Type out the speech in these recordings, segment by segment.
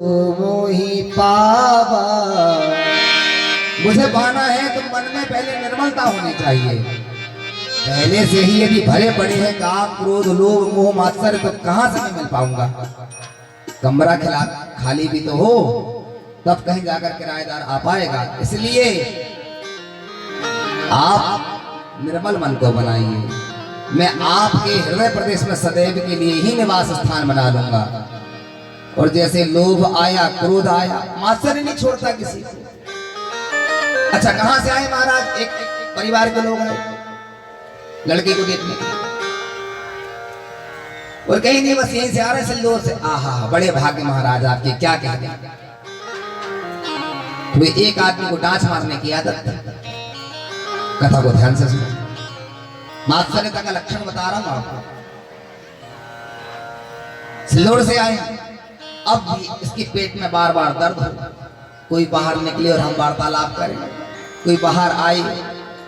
मोहि पावा। मुझे पाना है तो मन में पहले निर्मलता होनी चाहिए। पहले से ही यदि भरे पड़े हैं काम क्रोध लोभ मोह मात्सर्य तो कहां से मैं मिल पाऊंगा। कमरा खिला खाली भी तो हो तब कहीं जाकर किराएदार आ पाएगा। इसलिए आप निर्मल मन को बनाइए। मैं आपके हृदय प्रदेश में सदैव के लिए ही निवास स्थान बना लूंगा। और जैसे लोभ आया क्रोध आया मात्सर्य नहीं छोड़ता किसी को। अच्छा कहां से आए महाराज? एक परिवार के लोग हैं लड़के को देखने के लिए और कहीं नहीं बस यहीं से आ रहे सिल्लोर से। आहा बड़े भाग्य महाराज आपके, क्या कहते हैं। तो एक आदमी को डांच मारने की आदत थी। कथा को ध्यान से सुनो, मात्सर्यता का लक्षण बता रहा हूं आपको। सिल्लोर से आए, अब भी इसके पेट में बार बार दर्द हो। कोई बाहर निकले और हम वार्तालाप करें, कोई बाहर आए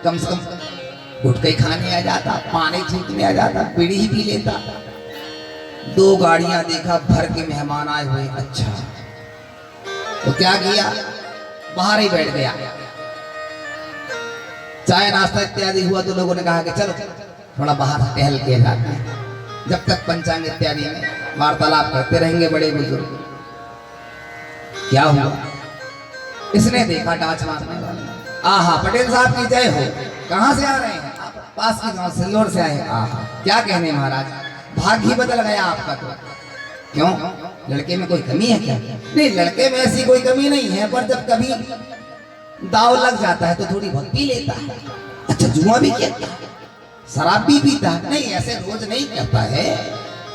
कम से कम गुटके खाने आ जाता, पानी छींकने आ जाता, बीड़ी ही पी लेता। दो गाड़ियां देखा भर के मेहमान आए हुए। अच्छा तो क्या किया, बाहर ही बैठ गया। चाय नाश्ता इत्यादि हुआ तो लोगों ने कहा कि चलो थोड़ा बाहर टहल के लाते हैं। जब तक पंचांग इत्यादि में वार्तालाप करते रहेंगे बड़े बुजुर्ग। क्या हुआ, इसने देखा डांच मारने वाले। आहा पटेल साहब की जय हो। कहां से आ रहे हैं? आप पास के गांव सिल्लोर से आए। आहा क्या कहने महाराज, भाग्य ही बदल गया आपका तो। क्यों, लड़के में कोई कमी है क्या? नहीं लड़के में ऐसी कोई कमी नहीं है, पर जब कभी दाव लग जाता है तो थोड़ी बहुत पी लेता है। अच्छा जुआ भी खेलता है, शराब भी पीता है? नहीं ऐसे रोज नहीं करता है,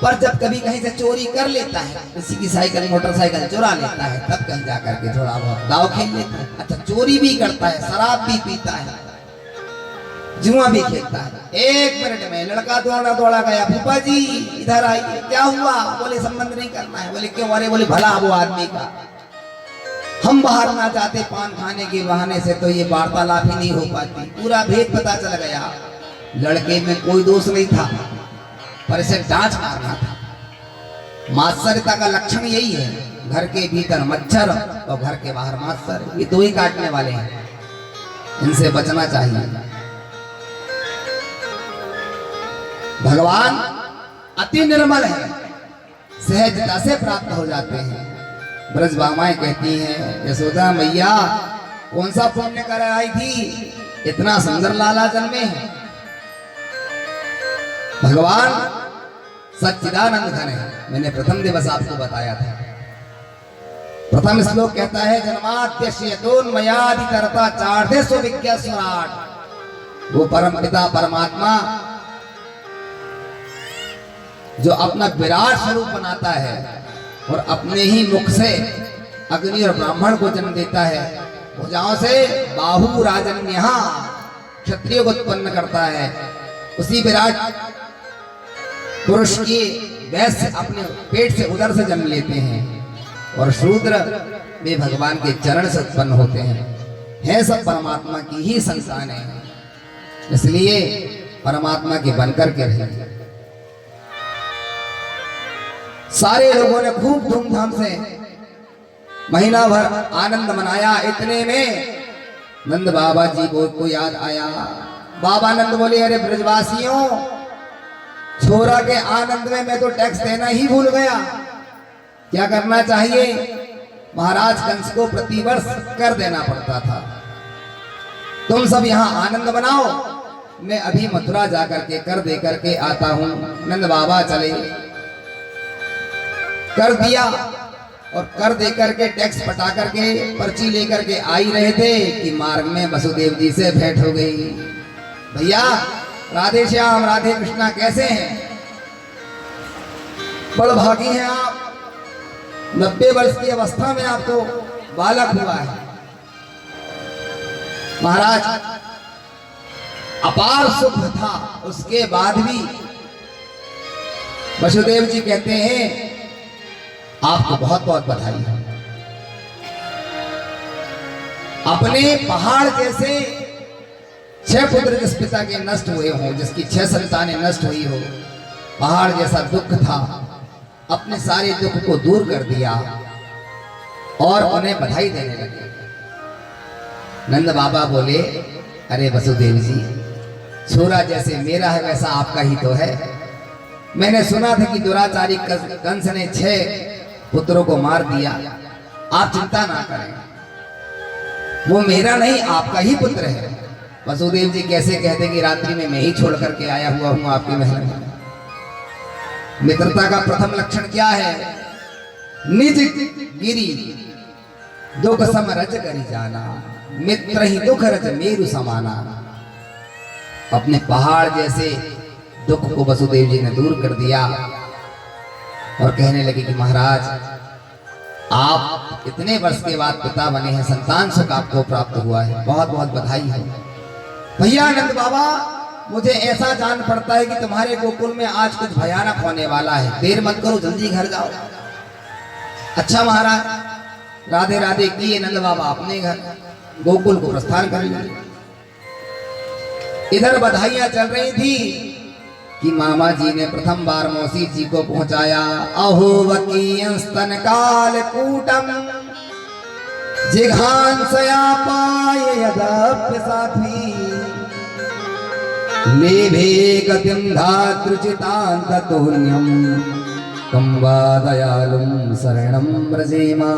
पर जब कभी कहीं से चोरी कर लेता है, किसी की साइकिल मोटरसाइकिल चुरा लेता है, तब कहीं जाकर के थोड़ा बहुत दाव खेल लेता है। अच्छा चोरी भी करता है, शराब भी पीता है, जुआ भी खेलता है। एक मिनट में लड़का दौड़ा दौड़ा गया, फूफा जी इधर आइए। क्या हुआ? बोले संबंध नहीं करना है। बोले क्यों? अरे बोले भला वो आदमी का, हम बाहर ना जाते पान खाने के बहाने से तो ये वार्तालाप ही नहीं हो पाती। पूरा भेद पता चल गया। लड़के में कोई दोष नहीं था, पर इसे डांच मारना था। मात्सर्यता का लक्षण यही है, घर के भीतर मच्छर और घर के बाहर मात्सर, ये दो ही काटने वाले हैं, इनसे बचना चाहिए। भगवान अति निर्मल है, सहजता से प्राप्त हो जाते हैं। ब्रज भामाएं कहती हैं यशोदा मैया कौन सा पुण्य कर आई थी, इतना सुंदर लाला जन्मे हैं। भगवान सच्चिदानंद घन है। मैंने प्रथम दिवस आपको बताया था। प्रथम श्लोक कहता है जन्माद्यस्य यतोन्मयादितरता चार्धेषु विज्ञस्वराट। वो परम पिता परमात्मा जो अपना विराट स्वरूप बनाता है और अपने ही मुख से अग्नि और ब्राह्मण को जन्म देता है। भुजाओं से बाहु राजन्य क्षत्रिय को उत्पन्न करता है। उसी विराट पुरुष की वैश्य अपने पेट से उदर से जन्म लेते हैं और शूद्र वे भगवान के चरण से उत्पन्न होते हैं। सब परमात्मा की ही संतान है, इसलिए परमात्मा के बनकर के रहे। सारे लोगों ने खूब धूमधाम से महीना भर आनंद मनाया। इतने में नंद बाबा जी को याद आया। बाबा नंद बोले अरे ब्रजवासियों, छोरा के आनंद में मैं तो टैक्स देना ही भूल गया। क्या करना चाहिए? महाराज कंस को प्रतिवर्ष कर देना पड़ता था। तुम सब यहाँ आनंद मनाओ, मैं अभी मथुरा जाकर के कर दे करके आता हूँ। नंद बाबा चले, कर दिया और कर दे करके टैक्स पटा करके पर्ची लेकर के आ ही रहे थे कि मार्ग में वसुदेव जी से भेंट हो गई। भैया राधे श्याम राधे कृष्णा कैसे हैं? बड़ भागी हैं आप, 90 वर्ष की अवस्था में आपको बालक हुआ है। महाराज अपार सुख था, उसके बाद भी वसुदेव जी कहते हैं आपको बहुत बहुत बधाई। अपने पहाड़ जैसे 6 पुत्र जिस पिता के नष्ट हुए हो, जिसकी 6 संतानें नष्ट हुई हो, पहाड़ जैसा दुख था, अपने सारे दुख को दूर कर दिया। और उन्हें बधाई देने लगे। नंद बाबा बोले, अरे वसुदेव जी, छोरा जैसे मेरा है वैसा आपका ही तो है। मैंने सुना था कि दुराचारी कंस ने 6 पुत्रों को मार दिया। आप चिंता ना करें, वो मेरा नहीं आपका ही पुत्र है। वसुदेव जी कैसे कहते कि रात्रि में मैं ही छोड़ करके आया हुआ हूं आपके महल में। मित्रता का प्रथम लक्षण क्या है? निज गिरी दुख सम रज करी जाना, मित्र ही दुख रज मेरु समाना। अपने पहाड़ जैसे दुख को वसुदेव जी ने दूर कर दिया और कहने लगे कि महाराज, आप इतने वर्ष के बाद पिता बने हैं, संतान सुख आपको प्राप्त हुआ है, बहुत बहुत बधाई है। भैया नंद बाबा, मुझे ऐसा जान पड़ता है कि तुम्हारे गोकुल में आज कुछ भयानक होने वाला है, देर मत करो, जल्दी घर जाओ। अच्छा महाराज, राधे राधे किए नंद बाबा अपने घर गोकुल को प्रस्थान कर लिया। इधर बधाइयां चल रही थी कि मामा जी ने प्रथम बार मौसी जी को पहुंचाया। अहो वकीयं स्तन काल कूटम जिघांसया पाय यदप्य साथी, लेभे गतिं धातृचितान्ततोन्यं कं वा दयालुं शरणं व्रजेमा।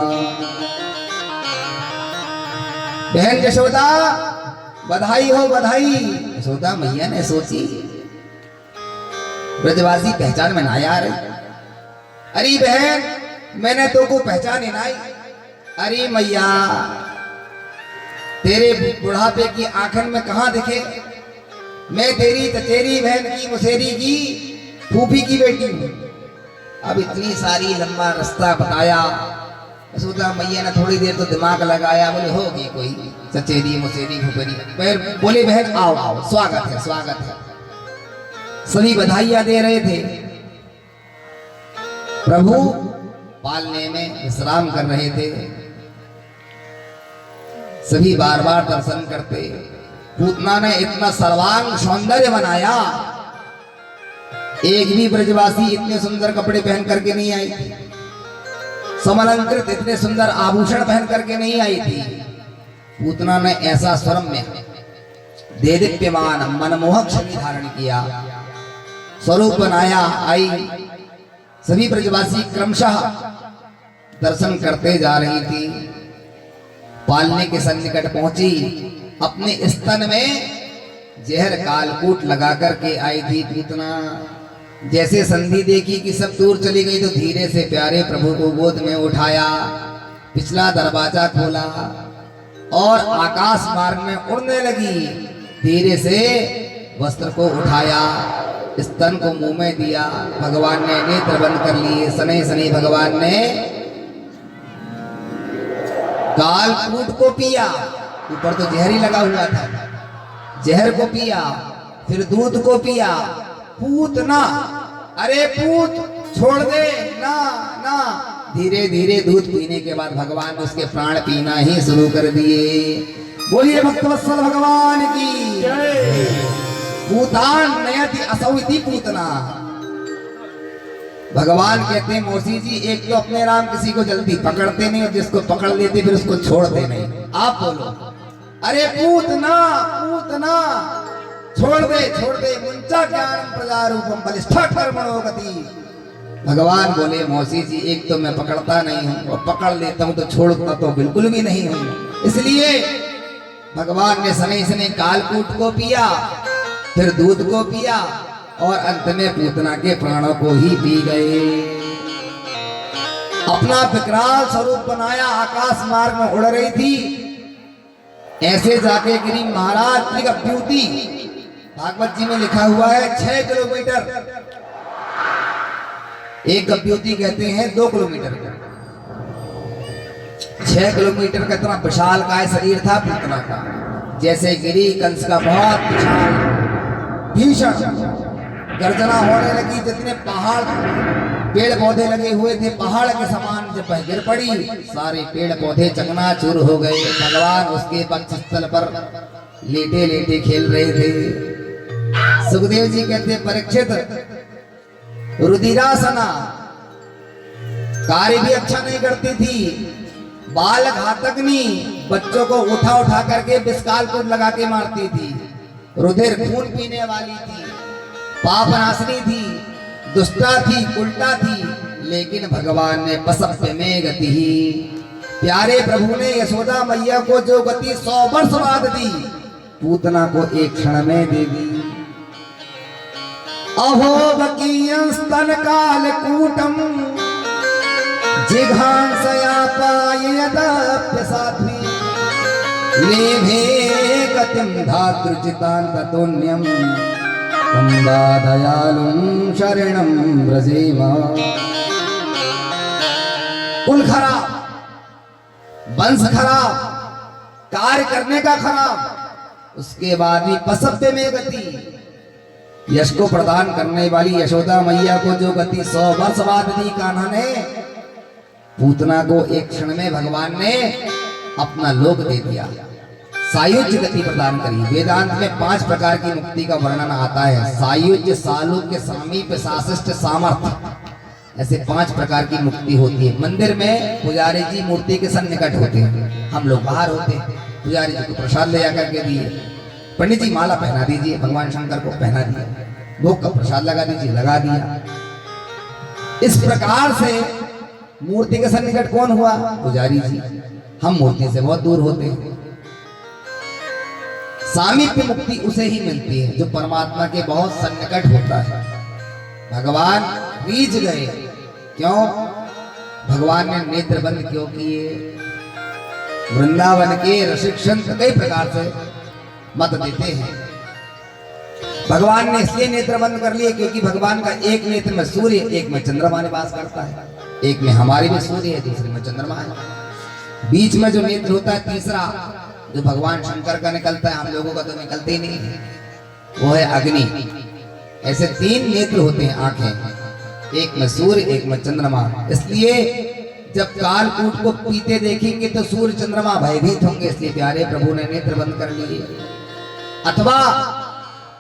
बहन यशोदा, बधाई हो बधाई। यशोदा मैया ने सोची, ब्रजवासी पहचान में ना यार। अरे बहन, मैंने तो को पहचाने ना। अरे मैया, तेरे बुढ़ापे की आंखन में कहां दिखे? मैं तेरी चचेरी बहन की मुसेरी की फूफी की बेटी हूं। अब इतनी सारी लंबा रास्ता बताया। यशोदा मैया ने थोड़ी देर तो दिमाग लगाया, बोले होगी कोई चचेरी मुसेरी फूफेरी। फिर बोले बहन आओ आओ, स्वागत है स्वागत है। सभी बधाइयां दे रहे थे। प्रभु पालने में विश्राम कर रहे थे। सभी बार बार दर्शन करते। पूतना ने इतना सर्वांग सौंदर्य बनाया, एक भी ब्रजवासी इतने सुंदर कपड़े पहन करके नहीं आई थी, समलंकृत इतने सुंदर आभूषण पहन करके नहीं आई थी। पूतना ने ऐसा स्वरम्य देदीप्यमान मनमोहक शरीर धारण किया, स्वरूप बनाया। आई सभी ब्रजवासी क्रमशः दर्शन करते जा रही थी। पालने के सन्निकट पहुंची, अपने स्तन में जहर कालकूट लगा करके आई थी पूतना। जैसे संधि देखी कि सब दूर चली गई तो धीरे से प्यारे प्रभु को गोद में उठाया, पिछला दरवाजा खोला और आकाश मार्ग में उड़ने लगी। धीरे से वस्त्र को उठाया, स्तन को मुंह में दिया। भगवान ने नेत्र बंद कर लिए। शनै शनै भगवान ने कालकूट को पिया। ऊपर तो जहर ही लगा हुआ था, जहर को पिया, फिर दूध को पिया। पूतना, अरे पूत छोड़ दे ना ना। धीरे धीरे दूध पीने के बाद भगवान ने उसके प्राण पीना ही शुरू कर दिए। बोलिए भक्तवत्सल भगवान की जय। पूतान नयति असौ इति पूतना। भगवान कहते हैं मौसी जी, एक तो अपने राम किसी को जल्दी पकड़ते नहीं और जिसको पकड़ लेते फिर उसको छोड़ते नहीं। आप बोलो, अरे पूतना पूतना, छोड़ दे मुंचा ज्ञानम प्रजारूपम बलिष्ठा कर्मणो गति। भगवान बोले मौसी जी, एक तो मैं पकड़ता नहीं हूं और पकड़ लेता हूं तो छोड़ता तो बिल्कुल भी नहीं हूं। इसलिए भगवान ने शनै शनै कालकूट को पिया, फिर दूध को पिया और अंत में पूतना के प्राणों को ही पी गए। अपना विकराल स्वरूप बनाया, आकाश मार्ग में उड़ रही थी। ऐसे जाके गिरी महाराज की गप्यूती। भागवत जी में लिखा हुआ है 6 किलोमीटर। एक गप्यूती कहते हैं 2 किलोमीटर का। 6 किलोमीटर का इतना विशाल काय शरीर था पूतना का। जैसे गिरी कंस का बहुत विशाल भीषण गर्जना होने लगी। जितने पहाड़ पेड़ पौधे लगे हुए थे पहाड़ के समान जब गिर पड़ी, सारे पेड़ पौधे चकनाचूर हो गए। भगवान उसके वक्षस्थल पर लेटे लेटे खेल रहे थे। सुखदेव जी कहते परीक्षित, रुधिरासना कार्य भी अच्छा नहीं करती थी, बाल घातकनी बच्चों को उठा उठा करके बिस्काल को लगा के मारती थी, रुधिर खून पीने वाली थी, पाप नाशनी थी, दुष्टा थी, उल्टा थी, लेकिन भगवान ने पसप्य में गति ही, प्यारे प्रभु ने यशोदा मैया को जो गति 100 वर्ष बाद दी, पूतना को एक क्षण में दे दी। अहो बकीयं स्तन काल कूटम जिघांसया पाययदप्य साध्वी लेभे गतिं धातृचितान्ततोन्यं तम्बा दयालुं शरणं व्रजेम। कुल खराब, वंश खराब, कार्य करने का खराब, उसके बाद भी पसप्य में गति, यश को प्रदान करने वाली यशोदा मैया को जो गति 100 वर्ष बाद दी कान्हा ने, पूतना को एक क्षण में भगवान ने अपना लोक दे दिया, सायुज्य गति प्रदान करी। वेदांत में 5 प्रकार की मुक्ति का वर्णन आता है, सायुज्य, सालोक्य, सामीप्य, साशिष्ट, सामर्थ्य, ऐसे 5 प्रकार की मुक्ति होती है। मंदिर में पुजारी जी मूर्ति के सन्निकट होते हैं, हम लोग बाहर होते हैं, पुजारी जी को प्रसाद ले जाकर के दिए, पंडित जी माला पहना दीजिए, भगवान शंकर को पहना दिया, भोग का प्रसाद लगा दीजिए, लगा दिया। इस प्रकार से मूर्ति के सन्निकट कौन हुआ? पुजारी जी। हम मूर्ति से बहुत दूर होते हैं। सामीप्य मुक्ति उसे ही मिलती है जो परमात्मा के बहुत सन्निकट होता है। भगवान रीझ गए, क्यों? भगवान ने नेत्र बंद क्यों किए? वृंदावन के रसिक संत कई प्रकार से मत देते हैं। भगवान ने इसलिए नेत्र बंद कर लिए क्योंकि भगवान का एक नेत्र में सूर्य, एक में चंद्रमा निवास करता है, एक में हमारे में सूर्य है, दूसरे में चंद्रमा है। बीच में जो नेत्र होता है तीसरा, जो भगवान शंकर का निकलता है, हम लोगों का तो निकलते ही नहीं है, वो है अग्नि। ऐसे 3 नेत्र होते हैं, आंखें, एक में सूर्य, एक में चंद्रमा। इसलिए जब कालकूट को पीते देखेंगे तो सूर्य चंद्रमा भयभीत होंगे, इसलिए प्यारे प्रभु ने नेत्र बंद कर लिए। अथवा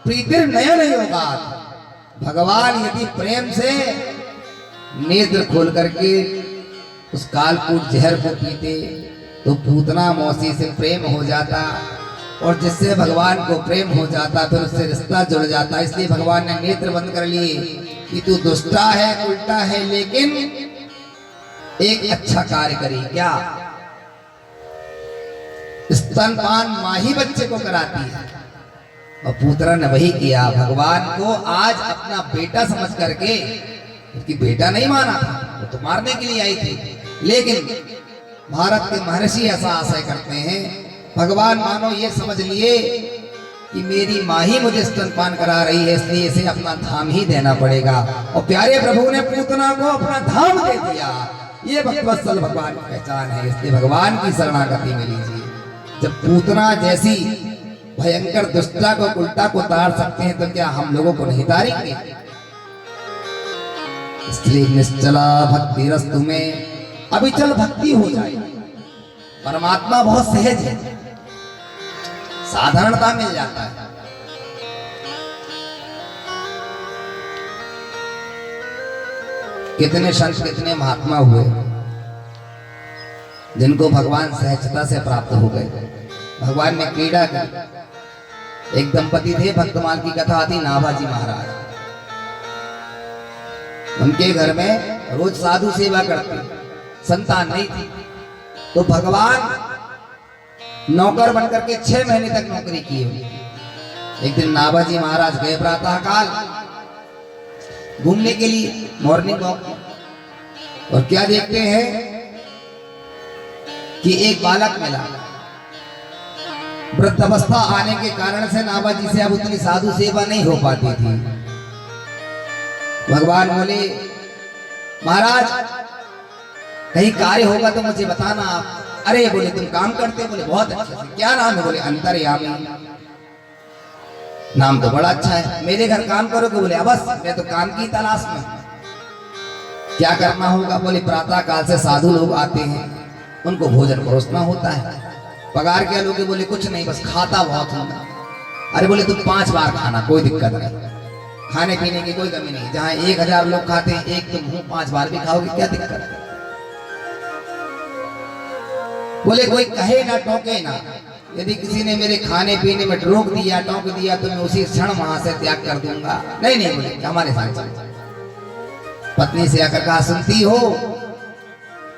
प्रीतिर नयन होगा, भगवान यदि प्रेम से नेत्र खोल करके उस कालकूट जहर को पीते तो पूतना मौसी से प्रेम हो जाता, और जिससे भगवान को प्रेम हो जाता फिर उससे रिश्ता जुड़ जाता। इसलिए भगवान ने नेत्र बंद कर लिए कि तू दुष्टा है, उल्टा है, लेकिन एक अच्छा कार्य करी। क्या? स्तनपान माँ ही बच्चे को कराती है, और पूतना ने वही किया। भगवान को आज अपना बेटा समझ करके, उसकी बेटा नहीं माना था, वो तो मारने के लिए आई थी, लेकिन भारत के महर्षि ऐसा आशय करते हैं, भगवान मानो ये समझ लिए कि मेरी माँ ही मुझे स्तनपान करा रही है, इसलिए इसे अपना धाम ही देना पड़ेगा। और प्यारे प्रभु ने पूतना को अपना धाम दे दिया। ये भक्तवत्सल भगवान की पहचान है, इसलिए भगवान की शरणागति में लीजिए। जब पूतना जैसी भयंकर दुष्टा को, उल्टा को तार सकते हैं, तो क्या हम लोगों को नहीं तारेंगे? इसलिए निश्चला भक्ति रस्तु में अविचल भक्ति हो जाए। परमात्मा बहुत सहज है, साधारणता मिल जाता है। कितने संत, कितने महात्मा हुए जिनको भगवान सहजता से प्राप्त हो गए। भगवान ने क्रीड़ा की। एक दंपति थे, भक्तमाल की कथा आती, नाभाजी महाराज। उनके घर में रोज साधु सेवा करते, संतान नहीं थी, तो भगवान नौकर बनकर के 6 महीने तक नौकरी किए। एक दिन नाभाजी महाराज गए प्रातः काल घूमने के लिए, मॉर्निंग वॉक, और क्या देखते हैं कि एक बालक मिला। वृद्धावस्था आने के कारण से नाभाजी से अब उतनी साधु सेवा नहीं हो पाती थी। भगवान बोले, महाराज कहीं कार्य होगा तो मुझे बताना आप। अरे बोले, तुम काम करते? बोले, बहुत अच्छे से। क्या नाम है? बोले, अंतर्यामी। नाम तो बड़ा अच्छा है, मेरे घर काम करोगे? बोले, अवश्य, मैं तो काम की तलाश में। क्या करना होगा? बोले, प्रातः काल से साधु लोग आते हैं, उनको भोजन परोसना होता है। पगार क्या लोगे? बोले, कुछ नहीं, बस खाता बहुत होगा। अरे बोले, तुम 5 बार खाना, कोई दिक्कत नहीं, खाने पीने की कोई कमी नहीं। जहाँ 1000 लोग खाते हैं, एक तुम 5 बार भी खाओगे, क्या दिक्कत है? बोले कोई कहे ना टोके ना, यदि किसी ने मेरे खाने पीने में रोक दिया टोक दिया तो मैं उसी क्षण वहां से त्याग कर दूंगा। नहीं नहीं बोले हमारे साथ चल। पत्नी से आकर कहा सुनती हो,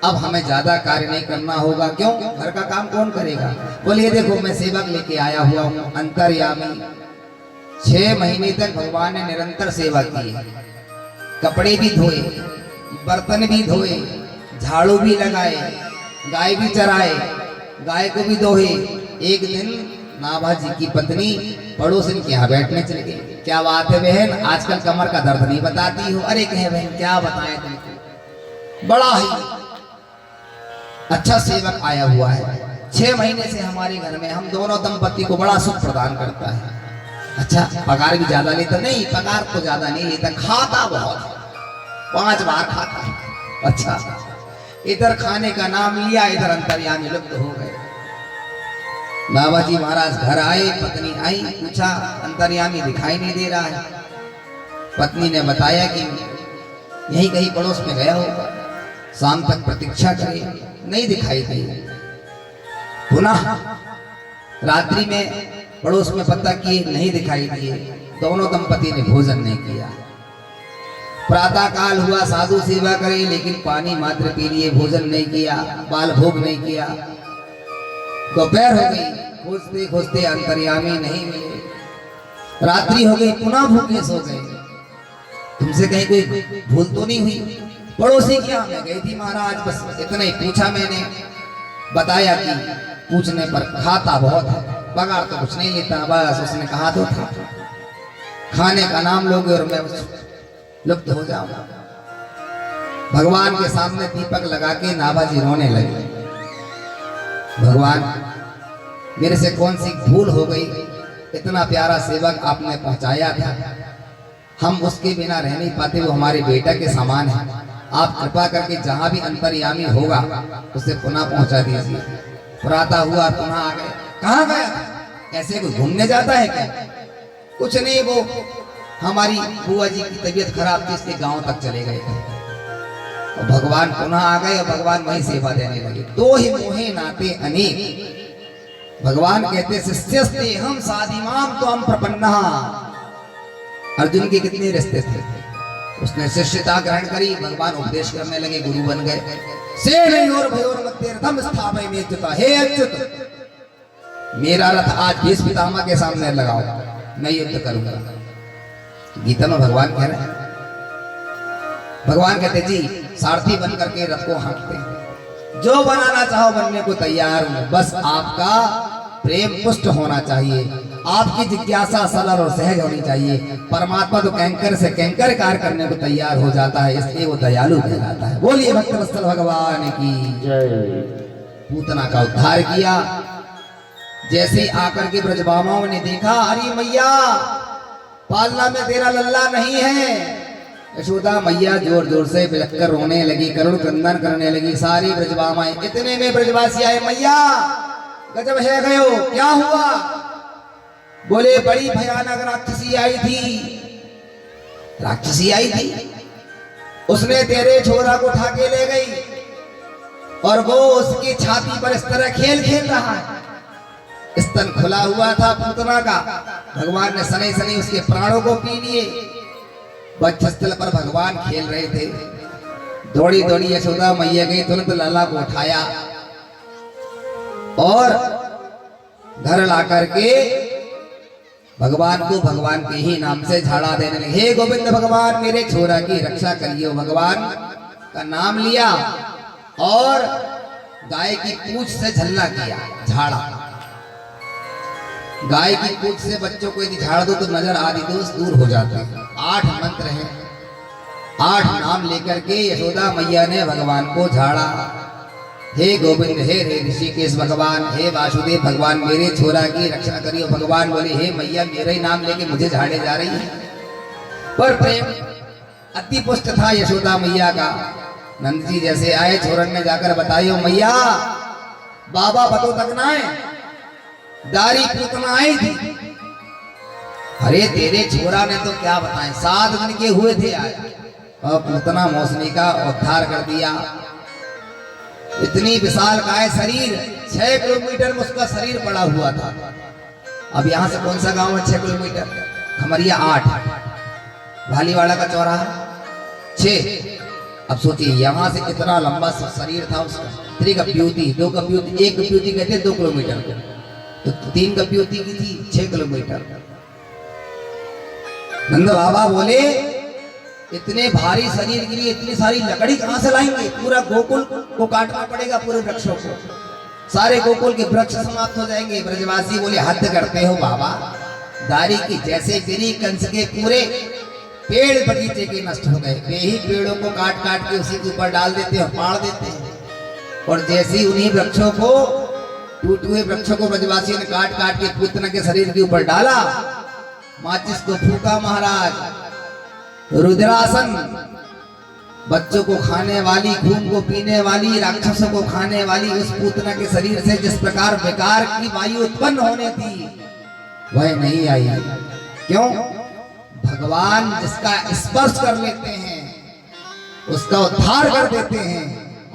अब हमें ज्यादा कार्य नहीं करना होगा। क्यों? घर का काम कौन करेगा? बोलिए देखो मैं सेवक लेके आया हुआ हूँ अंतर्यामी। 6 महीने तक भगवान ने निरंतर सेवा की, कपड़े भी धोए, बर्तन भी धोए, झाड़ू भी लगाए, गाय भी चराए, गाय को भी दोहे। एक दिन नाभा जी की पत्नी पड़ोसन के यहाँ बैठने चली गई। क्या बात है बहन, आजकल कमर का दर्द नहीं बताती हो? अरे कहे बहन क्या बताएं तुमको, बड़ा ही अच्छा सेवक आया हुआ है, 6 महीने से हमारे घर में हम दोनों दंपति को बड़ा सुख प्रदान करता है। अच्छा पगार भी ज्यादा लेता? नहीं पगार तो ज्यादा नहीं लेता, खाता बहुत, 5 बार खाता है। अच्छा इधर खाने का नाम लिया, इधर अंतर्यामी लुप्त हो गए। बाबा जी महाराज घर आए, पत्नी आई, पूछा अंतर्यामी दिखाई नहीं दे रहा है। पत्नी ने बताया कि यही कहीं पड़ोस में गया होगा, शाम तक प्रतीक्षा करे, नहीं दिखाई दी। पुनः रात्रि में पड़ोस में पता किए, नहीं दिखाई दिए। दोनों दंपति ने भोजन नहीं किया। प्रातः काल हुआ, साधु सेवा करे लेकिन पानी मात्र पी लिए, भोजन नहीं किया, बाल भोग नहीं किया। दोपहर हो गई, खोजते खोजते अंतर्यामी नहीं मिले। रात्रि हो गई, पुनः भूखे सो गए। तुमसे कहीं कोई भूल तो नहीं हुई? पड़ोसी क्या मैं गई थी महाराज, बस इतना ही पूछा मैंने। बताया कि पूछने पर खाता बहुत है, पगार तो कुछ नहीं लेता, बस उसने कहा तो था खाने का नाम लोगे और मैं लुप्त हो जाऊंगा। भगवान के सामने दीपक लगा के नाभा जी रोने लगे। भगवान मेरे से कौन सी भूल हो गई, इतना प्यारा सेवक आपने पहुंचाया था, हम उसके बिना रह नहीं पाते, वो हमारे बेटा के समान है। आप कृपा करके जहां भी अंतर्यामी होगा उसे पुनः पहुंचा दीजिए। प्रातः हुआ, पुनः आ गए। कहाँ गया? ऐसे कोई घूमने जाता है क्या? कुछ नहीं, वो हमारी बुआ जी की तबीयत खराब थी, इसके गांव तक चले गए थे। और भगवान पुनः आ गए और भगवान वही सेवा देने लगे। दो ही मोहे नाते अनेक। भगवान कहते शिष्यस्ते हम साधिमाम तो हम प्रपन्ना। अर्जुन के कितने रिश्ते थे, उसने शिष्यता ग्रहण करी, भगवान उपदेश करने लगे, गुरु बन गए। से नहीं और भयोर मध्य रथम स्थापय में अच्युता, हे अच्युत मेरा रथ आज भीष्म पितामह के सामने लगाओ, मैं युद्ध करूंगा। गीता में भगवान कह रहे हैं, भगवान कहते जी सारथी बन करके रथ को हाँकते हैं, जो बनाना चाहो बनने को तैयार हूं, बस आपका प्रेम पुष्ट होना चाहिए, आपकी जिज्ञासा सरल और सहज होनी चाहिए। परमात्मा तो कैंकर से कैंकर कार्य करने को तैयार हो जाता है, इसलिए वो दयालु कहलाता है। बोलिए भक्त वत्सल भगवान की जय। पूतना का उद्धार किया। जैसे आकर के ब्रजबामाओं ने देखा, अरे मैया पालना में तेरा लल्ला नहीं है। यशोदा मैया जोर जोर से बिलखकर रोने लगी, करुण क्रंदन करने लगी। सारी ब्रजबामाएं, इतने में ब्रजवासी आए, मैया गजब है गयो, क्या हुआ? बोले बड़ी भयानक राक्षसी आई थी। राक्षसी आई थी, उसने तेरे छोरा को उठा के ले गई और वो उसकी छाती पर इस तरह खेल खेल रहा है। स्तन खुला हुआ था पूतना का, भगवान ने सने सने उसके प्राणों को पी लिए। वक्षस्थल पर भगवान खेल रहे थे। दौड़ी दौड़ी यशोदा मैया गई, तुरंत लल्ला को उठाया और घर ला करके भगवान को भगवान के ही नाम से झाड़ा देने लगे। हे गोविंद भगवान मेरे छोरा की रक्षा करिए। भगवान का नाम लिया और गाय की पूंछ से झल्ला किया, झाड़ा। गाय की पूंछ से बच्चों को यदि झाड़ दो तो नजर आदि दोष दूर हो जाते हैं। 8 मंत्र हैं, 8 नाम लेकर के यशोदा मैया ने भगवान को झाड़ा। हे गोविंद, हे ऋषिकेश भगवान, हे वासुदेव भगवान मेरे छोरा की रक्षा करियो। भगवान बोले हे मैया मेरा ही नाम लेके मुझे झाड़े जा रही है। पर प्रेम अति पुष्ट था यशोदा मैया का। नंद जी जैसे आए, छोरन ने जाकर बताइयो मैया बाबा बतो तक ना है, दारी पूतना आई थी। अरे तेरे छोरा ने तो क्या बताएं, 7 दिन के हुए थे आज, और पूतना मौसमी का उद्धार कर दिया। इतनी विशाल काय शरीर, 6 किलोमीटर में उसका शरीर पड़ा हुआ था। अब यहाँ से कौन सा गांव है 6 किलोमीटर? खमरिया 8, भालीवाड़ा का चौराहा 6। अब सोचिए यहाँ से कितना लंबा शरीर था उसका। 3 कप्यूती, 2 कप्यूती, 1 कप्यूती कहते 2 किलोमीटर, तो 3 कप्यूती की थी 6 किलोमीटर। नंद बाबा बोले इतने भारी शरीर के लिए इतनी सारी लकड़ी कहां से लाएंगे? पूरा गोकुल को काटना पड़ेगा, पूरे वृक्षों को, सारे गोकुल के वृक्ष समाप्त हो जाएंगे। ब्रजवासी बोले हद करते हो बाबा, दारी की जैसे गिरी कंस के पूरे पेड़ बगीचे के नष्ट हो गए। वे ही पेड़ों को काट काट के उसी के ऊपर डाल देते हैं, फाड़ देते हैं। और जैसे ही उन्हीं वृक्षों को, टूटे हुए वृक्षों को ब्रजवासियों ने काट काट के पूतना के शरीर के ऊपर डाला, माचिस को फूका महाराज। रुद्रासन, बच्चों को खाने वाली, खून को पीने वाली, राक्षसों को खाने वाली उस पूतना के शरीर से जिस प्रकार विकार की वायु उत्पन्न होने थी वह नहीं आई। क्यों? भगवान जिसका स्पर्श कर लेते हैं उसका उद्धार कर देते हैं।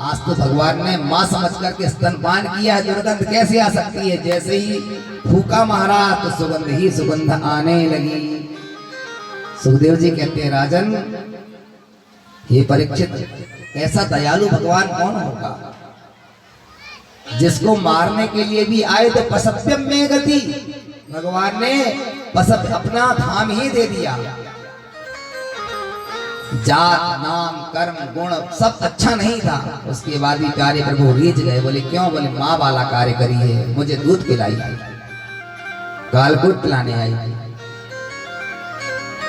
आज तो भगवान ने मां समझ करके स्तनपान किया है, दुर्गंध कैसे आ सकती है? जैसे ही फूका महाराज तो सुगंध ही सुगंध आने लगी। सुखदेव जी कहते हैं राजन, हे परीक्षित, ऐसा दयालु भगवान कौन होगा जिसको मारने के लिए भी आए तो पसप्यम में गति। भगवान ने पसप अपना धाम ही दे दिया। जात, नाम, कर्म, गुण सब अच्छा नहीं था, उसके बाद भी प्यारे प्रभु रीझ गए। बोले क्यों? बोले माँ वाला कार्य करी है, मुझे दूध पिलाई, कालकूट पिलाने आई।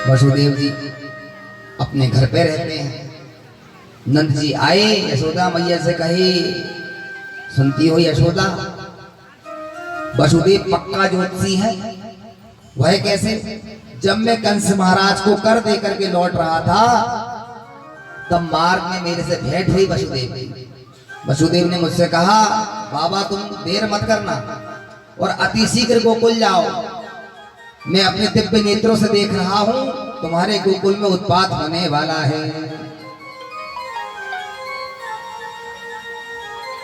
वसुदेव जी अपने घर पे रहते हैं। नंद जी आए, यशोदा मैया से कहे, सुनती हो यशोदा, वसुदेव पक्का ज्योतिषी है। वह कैसे? जब मैं कंस महाराज को कर दे करके लौट रहा था तब मार्ग में मेरे से भेंट हुई वसुदेव की। वसुदेव ने मुझसे कहा बाबा तुम देर मत करना और अति शीघ्र गोकुल जाओ। मैं अपने दिव्य नेत्रों से देख रहा हूं तुम्हारे गोकुल में उत्पात होने वाला है।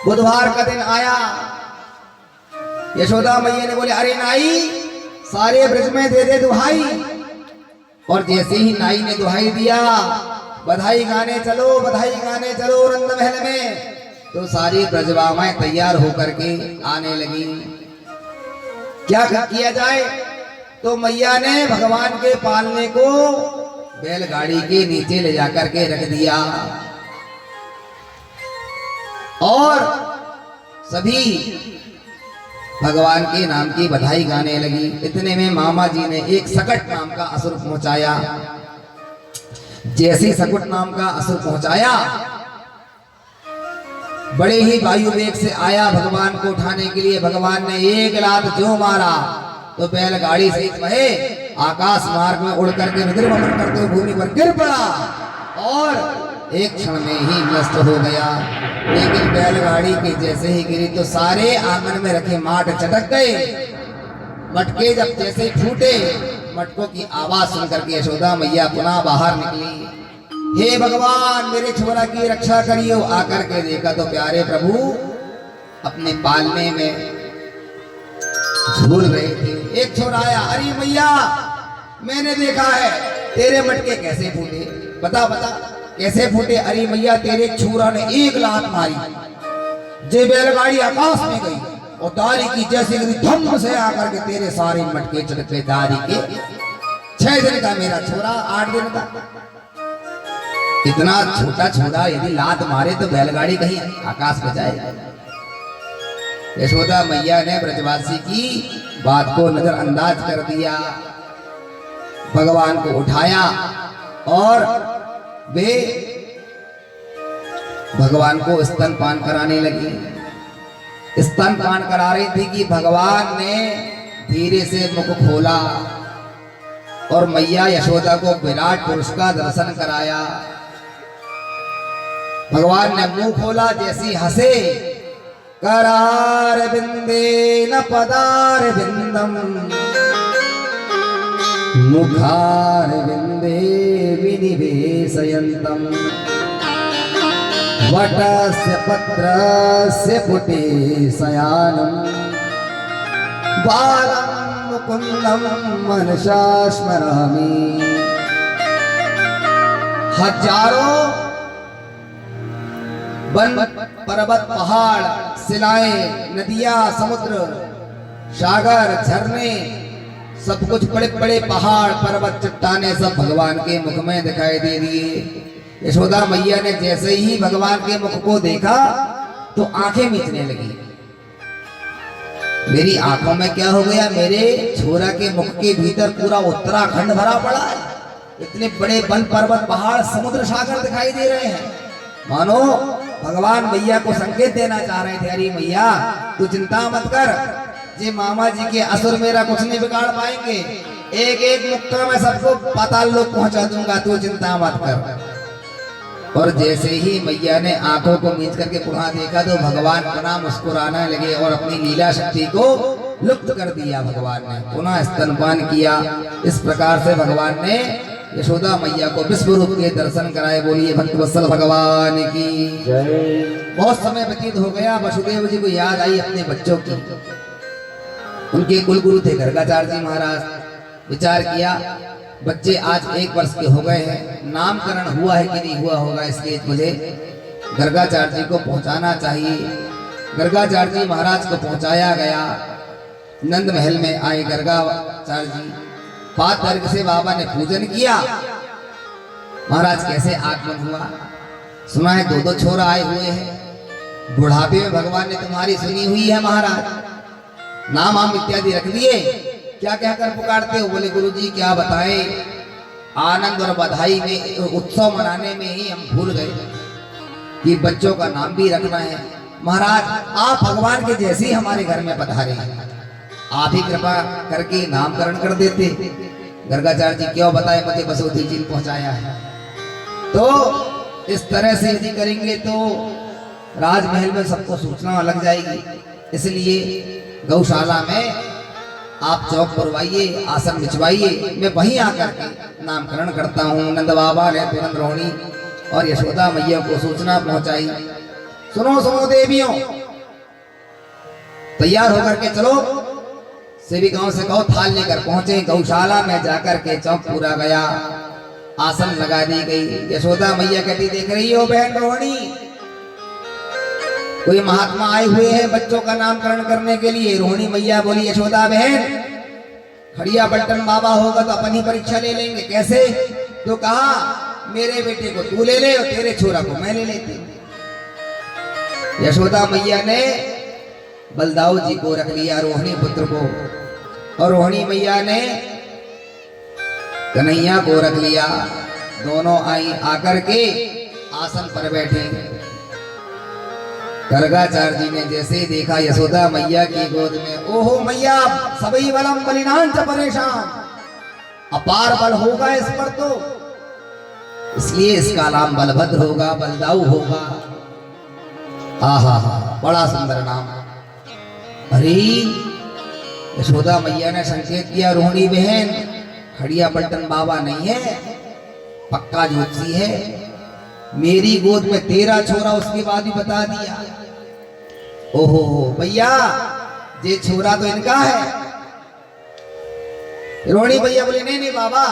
बुधवार का दिन आया। यशोदा मैया ने बोले अरे नाई, सारे ब्रज में दे दे दुहाई। और जैसे ही नाई ने दुहाई दिया, बधाई गाने चलो, बधाई गाने चलो नंद महल में, तो सारी ब्रजवामाएं तैयार होकर के आने लगी। क्या किया जाए? तो मैया ने भगवान के पालने को बैलगाड़ी के नीचे ले जाकर के रख दिया और सभी भगवान के नाम की बधाई गाने लगी। इतने में मामा जी ने एक सकट नाम का असुर पहुंचाया। जैसे सकट नाम का असुर पहुंचाया, बड़े ही वायु वेग से आया भगवान को उठाने के लिए। भगवान ने एक लात जो मारा तो बैलगाड़ी सहित वह आकाश मार्ग में उड़ करके रुद्रभ्रमण करते हुए भूमि पर गिर पड़ा और एक क्षण में ही नष्ट हो गया। लेकिन बैलगाड़ी के जैसे ही गिरी तो सारे आंगन में रखे माट चटक गए। मटके जब जैसे फूटे, मटकों की आवाज सुन करके यशोदा मैया पुनः बाहर निकली। हे भगवान मेरे छोरा की रक्षा करियो। आकर के देखा तो प्यारे प्रभु अपने पालने में झूल रहे थे। एक छोरा आया, अरे मैया मैंने देखा है तेरे मटके कैसे फूटे, बता बता कैसे फूटे। अरे मैया तेरे छोरा ने एक लात मारी, जे बैलगाड़ी आकाश में गई और दारी की जैसे धम से आकर के तेरे सारे मटके चटके। दारी के 6 दिन का मेरा छोरा, 8 दिन का। इतना छोटा छोटा यदि लात मारे तो बैलगाड़ी कहीं आकाश में जाएगा। यशोदा मैया ने ब्रजवासी की बात को नजरअंदाज कर दिया। भगवान को उठाया और वे भगवान को स्तनपान कराने लगी। स्तनपान करा रही थी कि भगवान ने धीरे से मुख खोला और मैया यशोदा को विराट पुरुष का दर्शन कराया। भगवान ने मुंह खोला, जैसी हंसे, करार बिंदे न पदार बिंदम मुखार बिंदे विनिवेशयन्तम वटस्य पत्रस्य पुटे शयानम् बालं मुकुन्दं मनसा स्मरामि। हजारों वन पर्वत पहाड़ शिलाएं नदियां समुद्र सागर झरने सब कुछ बड़े बड़े पहाड़ पर्वत चट्टाने सब भगवान के मुख में दिखाई दे दिए। यशोदा मैया ने जैसे ही भगवान के मुख को देखा तो आंखें मीचने लगी। मेरी आंखों में क्या हो गया, मेरे छोरा के मुख के भीतर पूरा उत्तराखंड भरा पड़ा है। इतने बड़े वन पर्वत पहाड़ समुद्र सागर दिखाई दे रहे हैं, मानो भगवान मैया को संकेत देना चाह रहे थे, अरे मैया तू चिंता मत कर, जे मामा जी के असुर मेरा कुछ नहीं बिगाड़ पाएंगे, एक एक मुक्का में सबको पाताल लोक पहुंचा दूंगा, तू चिंता मत कर। और जैसे ही मैया ने आंखों को मीच करके पुनः देखा तो भगवान पुनः मुस्कुराने लगे और अपनी लीला शक्ति को लुप्त कर दिया। भगवान ने पुनः स्तनपान किया। इस प्रकार से भगवान ने यशोदा मैया को विश्व रूप के दर्शन कराए। बोलिए भक्तवत्सल भगवान की जय। बहुत समय व्यतीत हो गया, वसुदेव जी को याद आई अपने बच्चों की। उनके कुलगुरु थे गर्गाचार्य जी महाराज। विचार किया बच्चे आज 1 वर्ष के हो गए हैं, नामकरण हुआ है कि नहीं हुआ होगा, इसलिए मुझे गर्गाचार्य जी को पहुंचाना चाहिए। गर्गाचार्य जी महाराज को पहुंचाया गया। नंद महल में आए गर्गाचार्य जी, पाद वर्ग से बाबा ने पूजन किया। महाराज कैसे आगमन हुआ, सुना है 2-2 छोरा आए हुए हैं। बुढ़ापे में भगवान ने तुम्हारी सुनी हुई है महाराज, नाम आम इत्यादि रख दिए, क्या कहकर पुकारते हो? बोले गुरुजी क्या बताएं, आनंद और बधाई में उत्सव मनाने में ही हम भूल गए कि बच्चों का नाम भी रखना है। महाराज आप भगवान के जैसे ही हमारे घर में पधारे हैं, आप ही कृपा करके नामकरण कर देते। गर्गाचार्य जी क्यों बताए, मुझे बसोती जी पहुंचाया है। तो इस तरह से यदि करेंगे तो राजमहल में सबको सूचना लग जाएगी, इसलिए गौशाला में आप चौक पुरवाइए, आसन बिछवाइए, मैं वहीं आकर के नामकरण करता हूँ। नंद बाबा ने तुरंत रोहिणी और यशोदा मैया को सूचना पहुंचाई। सुनो सुनो देवियों, तैयार होकर के चलो, सेविकाओं से कहो थाल लेकर पहुंचे। गौशाला में जाकर के चौक पूरा गया, आसन लगा दी गई। यशोदा मैया कहती देख रही हो बहन रोहिणी, कोई महात्मा आए हुए हैं बच्चों का नामकरण करने के लिए। रोहिणी मैया बोली यशोदा बहन, खड़िया पलटन बाबा होगा तो अपन ही परीक्षा ले लेंगे। कैसे? तो कहा मेरे बेटे को तू ले ले और तेरे छोरा को मैं ले लेती। यशोदा मैया ने बलदाऊ जी को रख लिया, रोहिणी पुत्र को, और रोहिणी मैया ने कन्हैया को रख लिया। दोनों आई आकर के आसन पर बैठे। गर्गाचार्य जी ने जैसे ही देखा यशोदा मैया की गोद में, ओहो मैया सभी बलम बलिनान च परेशान, अपार बल होगा इस पर, तो इसलिए इसका नाम बलभद्र होगा, बलदाऊ होगा। आहा हा, बड़ा सुंदर नाम। अरे यशोदा मैया ने संकेत किया, रोहिणी बहन खड़िया पलटन बाबा नहीं है, पक्का ज्योतिषी है। मेरी गोद में तेरा छोरा, उसके बाद ही बता दिया। ओहो भैया ये छोरा तो इनका है। रोहिणी भैया बोले नहीं नहीं बाबा,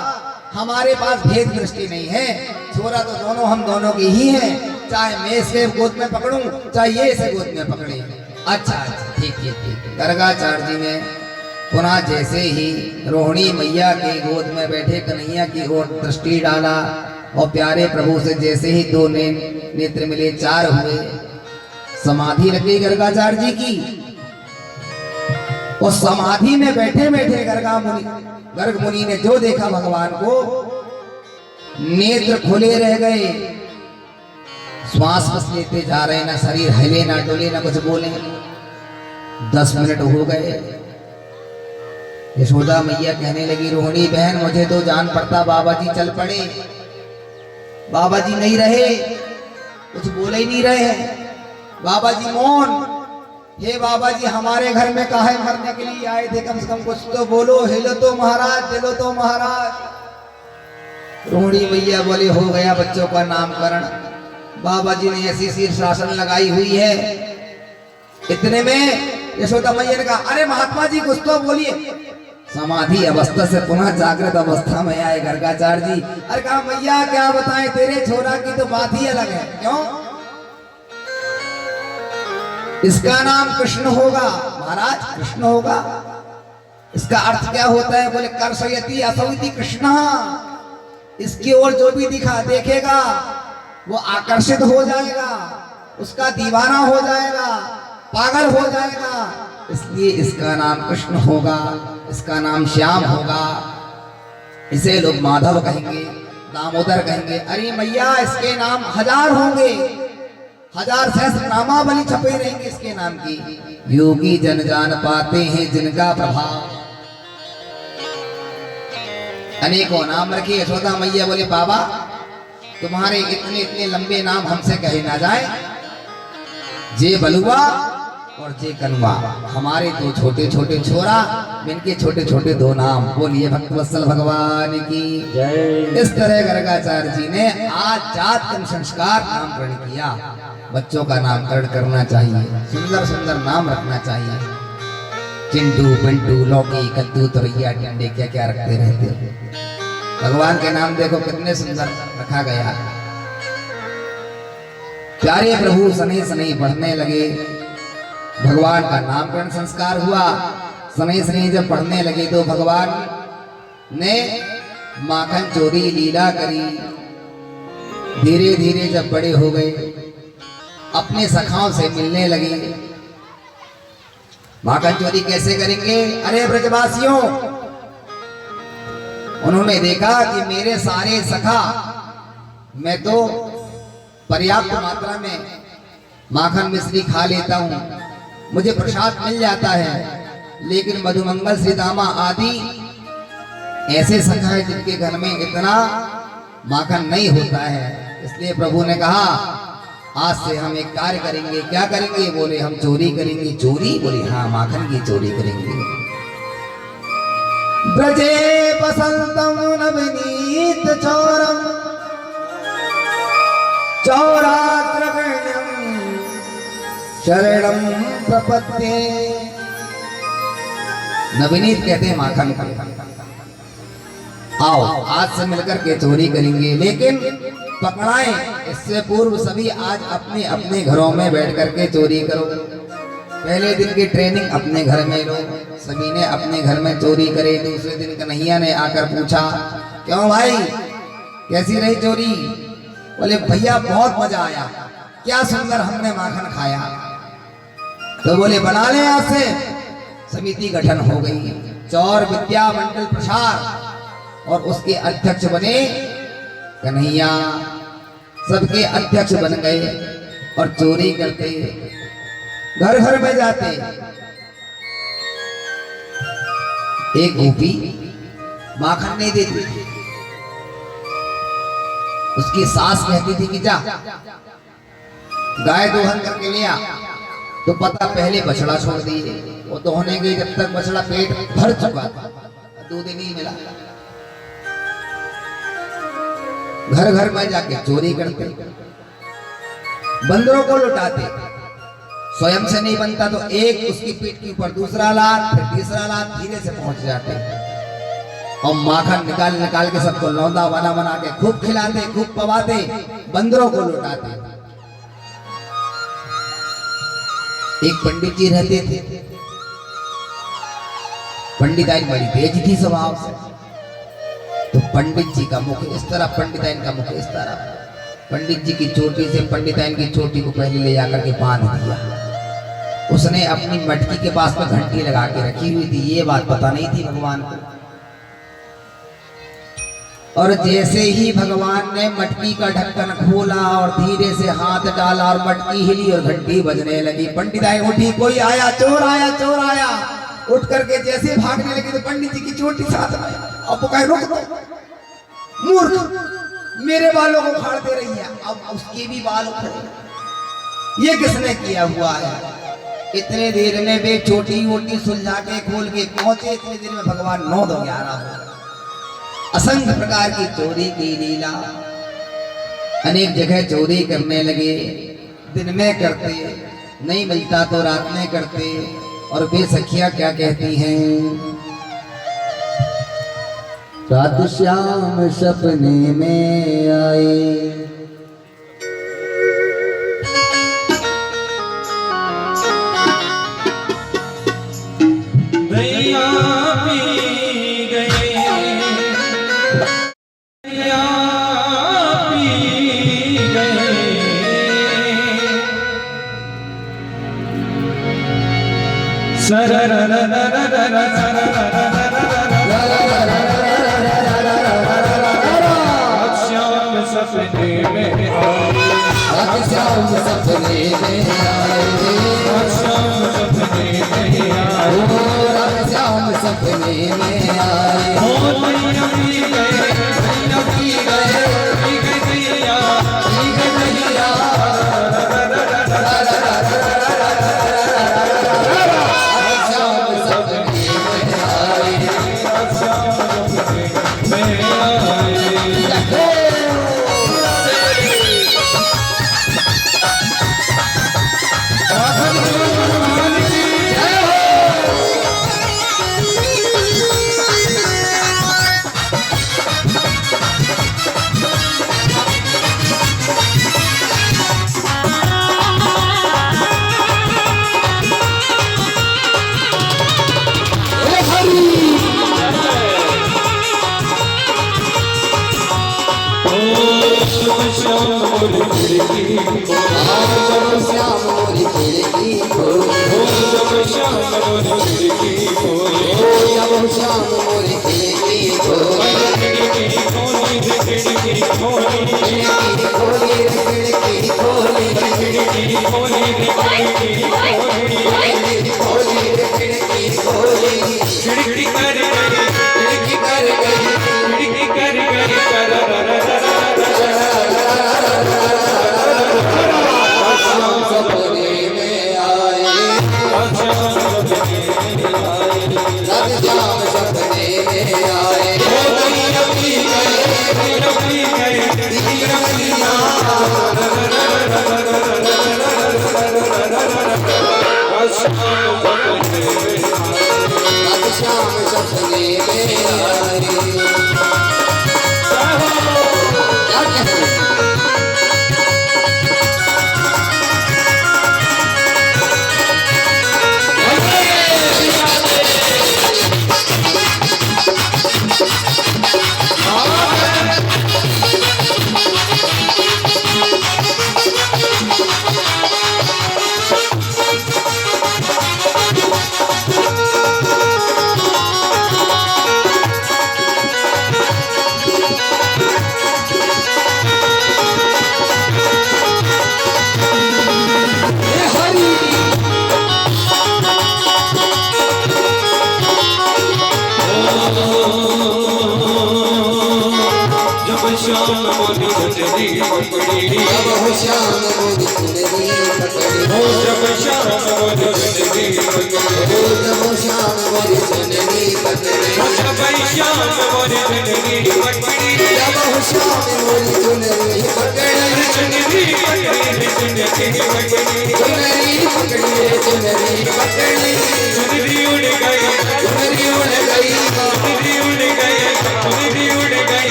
हमारे पास भेद दृष्टि नहीं है, छोरा तो दोनों हम दोनों की ही है, चाहे मैं इसे गोद में पकड़ूं चाहे ये इसे गोद में पकड़े। अच्छा अच्छा ठीक ठीक ठीक। गर्गाचार्य जी ने पुनः जैसे ही रोहिणी मैया के गोद में बैठे कन्हैया की ओर दृष्टि डाला और प्यारे प्रभु से जैसे ही 2 नेत्र मिले, 4 हुए। समाधि लग गई गर्गाचार्य जी की। और समाधि में बैठे बैठे गर्ग मुनि ने जो देखा भगवान को, नेत्र खुले रह गए, श्वास बस लेते जा रहे, ना शरीर हिले ना डोले ना कुछ बोले। 10 मिनट हो गए। यशोदा मैया कहने लगी रोहिणी बहन मुझे तो जान पड़ता बाबा जी चल पड़े, बाबा जी नहीं रहे, कुछ बोले ही नहीं रहे हैं, बाबा जी मौन। हे बाबा जी हमारे घर में काहे मरने के लिए आए थे, कम से कम कुछ तो बोलो, हिलो तो महाराज, दिलो तो महाराज। रोहिणी मैया बोले हो गया बच्चों का नामकरण, बाबा जी ने ऐसी शीर्षासन लगाई हुई है। इतने में यशोदा मैया ने कहा, अरे महात्मा जी कुछ तो बोलिए। समाधि अवस्था से पुनः जागृत अवस्था में आए गर्गाचार्य जी। अरे कहा, मैया क्या बताएं, तेरे छोरा की तो बात ही अलग है। क्यों? इसका नाम कृष्ण होगा। महाराज कृष्ण होगा, इसका अर्थ क्या होता है? बोले कर्षयति असौति कृष्ण। इसकी ओर जो भी देखेगा वो आकर्षित हो जाएगा, उसका दीवाना हो जाएगा, पागल हो जाएगा। इसलिए इसका नाम कृष्ण होगा, इसका नाम श्याम होगा। इसे लोग माधव कहेंगे, दामोदर कहेंगे। अरे मैया इसके नाम 1000 होंगे, 1000 सहस्त्र नामावली छपे रहेंगे इसके नाम की। योगी जन जान पाते हैं जिनका प्रभाव। अनेकों नाम रखे। यशोदा मैया बोले, बाबा तुम्हारे इतने इतने लंबे नाम हमसे कहे ना जाए। जे बलुआ और जे कनुआ, हमारे 2 छोटे छोटे छोरा, इनके छोटे छोटे 2 नाम। बोलिए भक्तवत्सल भगवान की जय। इस तरह गर्गाचार्य जी ने आज जात कर्म संस्कार नामकरण किया। बच्चों का नामकरण करना चाहिए, सुंदर सुंदर नाम रखना चाहिए। चिंटू पिंटू लौकी कद्दू तोरैया टिंडे क्या क्या रखते रहते। भगवान के नाम देखो कितने सुंदर रखा गया। प्यारे प्रभु सने सने बढ़ने लगे। भगवान का नामकरण संस्कार हुआ। सने सने जब पढ़ने लगे तो भगवान ने माखन चोरी लीला करी। धीरे धीरे जब बड़े हो गए, अपने सखाओं से मिलने लगे। माखन चोरी कैसे करेंगे? अरे ब्रजवासियों, उन्होंने देखा कि मेरे सारे सखा, मैं तो पर्याप्त मात्रा में माखन मिश्री खा लेता हूं, मुझे प्रसाद मिल जाता है, लेकिन मधुमंगल श्रीदामा आदि ऐसे सखा है जिनके घर में इतना माखन नहीं होता है। इसलिए प्रभु ने कहा, आज से हम एक कार्य करेंगे। क्या करेंगे? बोले हम चोरी करेंगे। चोरी? बोले हाँ, माखन की चोरी करेंगे। ब्रजे बसंतम नवनीत चौरम चौराग्रगण्यम शरणम प्रपद्ये। नवनीत कहते हैं माखन का। आओ आज से मिलकर के चोरी करेंगे, लेकिन पकड़ाएं इससे पूर्व सभी आज अपने अपने घरों में बैठ करके चोरी करो। पहले दिन की ट्रेनिंग अपने घर में लो। सभी ने अपने घर में चोरी करे। दूसरे दिन कन्हैया ने आकर पूछा, क्यों भाई कैसी रही चोरी? बोले भैया बहुत मजा आया, क्या सुंदर हमने माखन खाया। तो बोले बना ले आज से। समिति गठन हो गई। चौर विद्या मंडल प्रसार और उसके अध्यक्ष बने कन्हैया। सबके अध्यक्ष बन गए और चोरी करते, घर घर में जाते। एक गोपी माखन नहीं देती, उसकी सास कहती थी कि जा गाय दोहन करके ले आ। तो पता पहले बछड़ा छोड़ दिए। वो दोहने गई, जब तक बछड़ा पेट भर चुका था, दूध ही नहीं मिला। घर घर में जाके चोरी करते, बंदरों को लुटाते। स्वयं से नहीं बनता तो एक उसकी पीठ के ऊपर दूसरा लात, फिर तीसरा लात, धीरे से पहुंच जाते और माखन निकाल निकाल के सबको लौंदा बना बना के खूब खिलाते, खूब पवाते, बंदरों को लुटाते। एक पंडित जी रहते थे। पंडिताइन बड़ी तेज थी स्वभाव से। तो पंडित जी का मुख इस तरह, पंडिताइन का मुख इस तरह। पंडित जी की चोटी से पंडिताइन की चोटी को पहले ले जाकर के बांध दिया। उसने अपनी मटकी के पास में घंटी लगा के रखी हुई थी। ये बात पता नहीं थी भगवान को। और जैसे ही भगवान ने मटकी का ढक्कन खोला और धीरे से हाथ डाला और मटकी हिली और घंटी बजने लगी। पंडिताइन उठी, कोई आया, चोर आया, चोर आया। उठ करके जैसे भागने लगी तो पंडित जी की चोटी साथ में। अब कहे रुक दो, मूर्ख, मेरे बालों को उखाड़ दे रही है। अब उसके भी बाल उखड़े। ये किसने किया हुआ है? इतने देर में वे छोटी वोटी सुलझा के खोल के पहुंचे। इतने देर में भगवान 9-11 हो। असंख्य प्रकार की चोरी की लीला। अनेक जगह चोरी करने लगे, दिन में करते, नहीं मिलता तो रात में करते। और वे सखियां क्या कहती हैं? रात श्याम सपने में आए, दैया पी गए, दैया पी गए, श्याम सपने में आए, श्याम सपने में आए, श्याम सपने में आए, श्याम सपने में आए। हो दैया पी गए, दैया पी गए, पी गए दैया, पी गए दैया, श्याम सपने में आए, श्याम सपने में आए।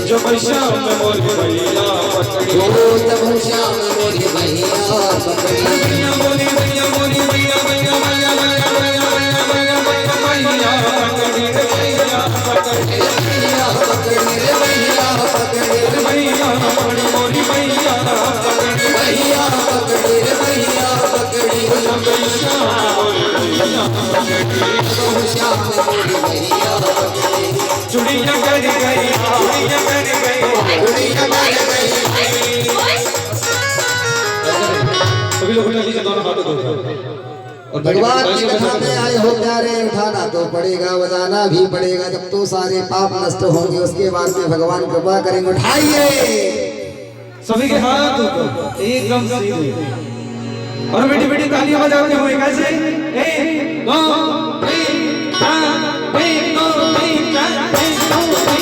जब श्याम मोर भैया पकड़ी, तब श्याम मोर भैया पकड़ी, भैया मोरी भैया मोरी भैया भैया भैया भैया भैया भैया भैया भैया मैया पकड़ी मोरी मैया पकड़ी मैया पकड़ी रे मैया पकड़ी गई श्याम मोरी मैया पकड़ी बहु श्याम मोरी मैया पकड़ी चुड़िया कर गई चुड़िया कर गई उड़िया कर गई सभी लोग नीचे दोनों हाथों को और भगवान की कथा में आए हो प्यारे, उठाना तो पड़ेगा, बजाना भी पड़ेगा। जब तो सारे पाप नष्ट होंगे उसके बाद में भगवान कृपा करेंगे। उठाइए सभी के हाथ ऊपर एकदम सीधे और बेटी बेटी तालियां बजाते हुए कैसे 1 2 3 4 1 2 3 4 1 2 3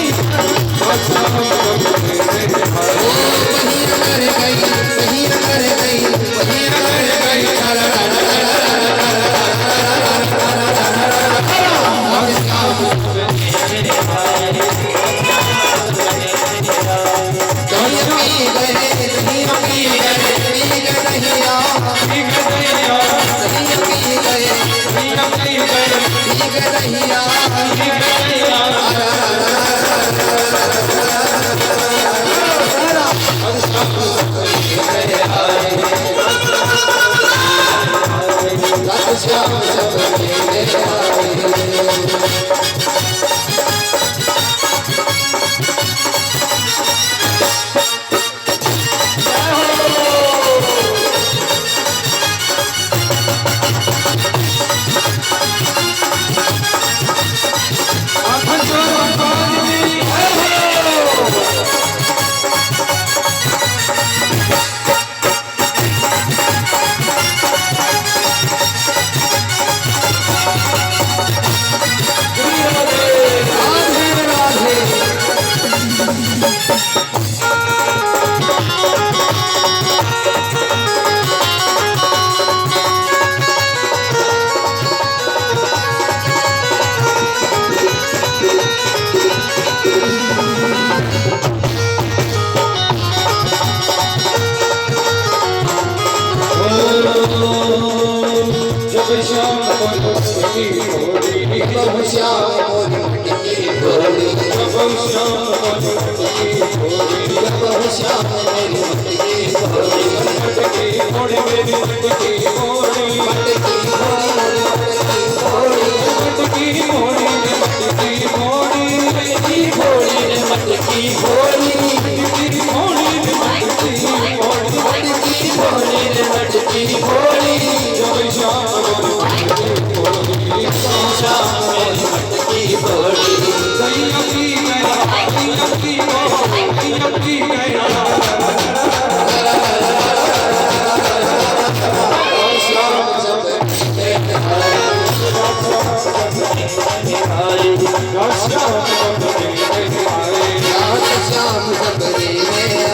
बहु श्याम मोरी भोली बहु श्याम मोरी श्याम सबरी में आए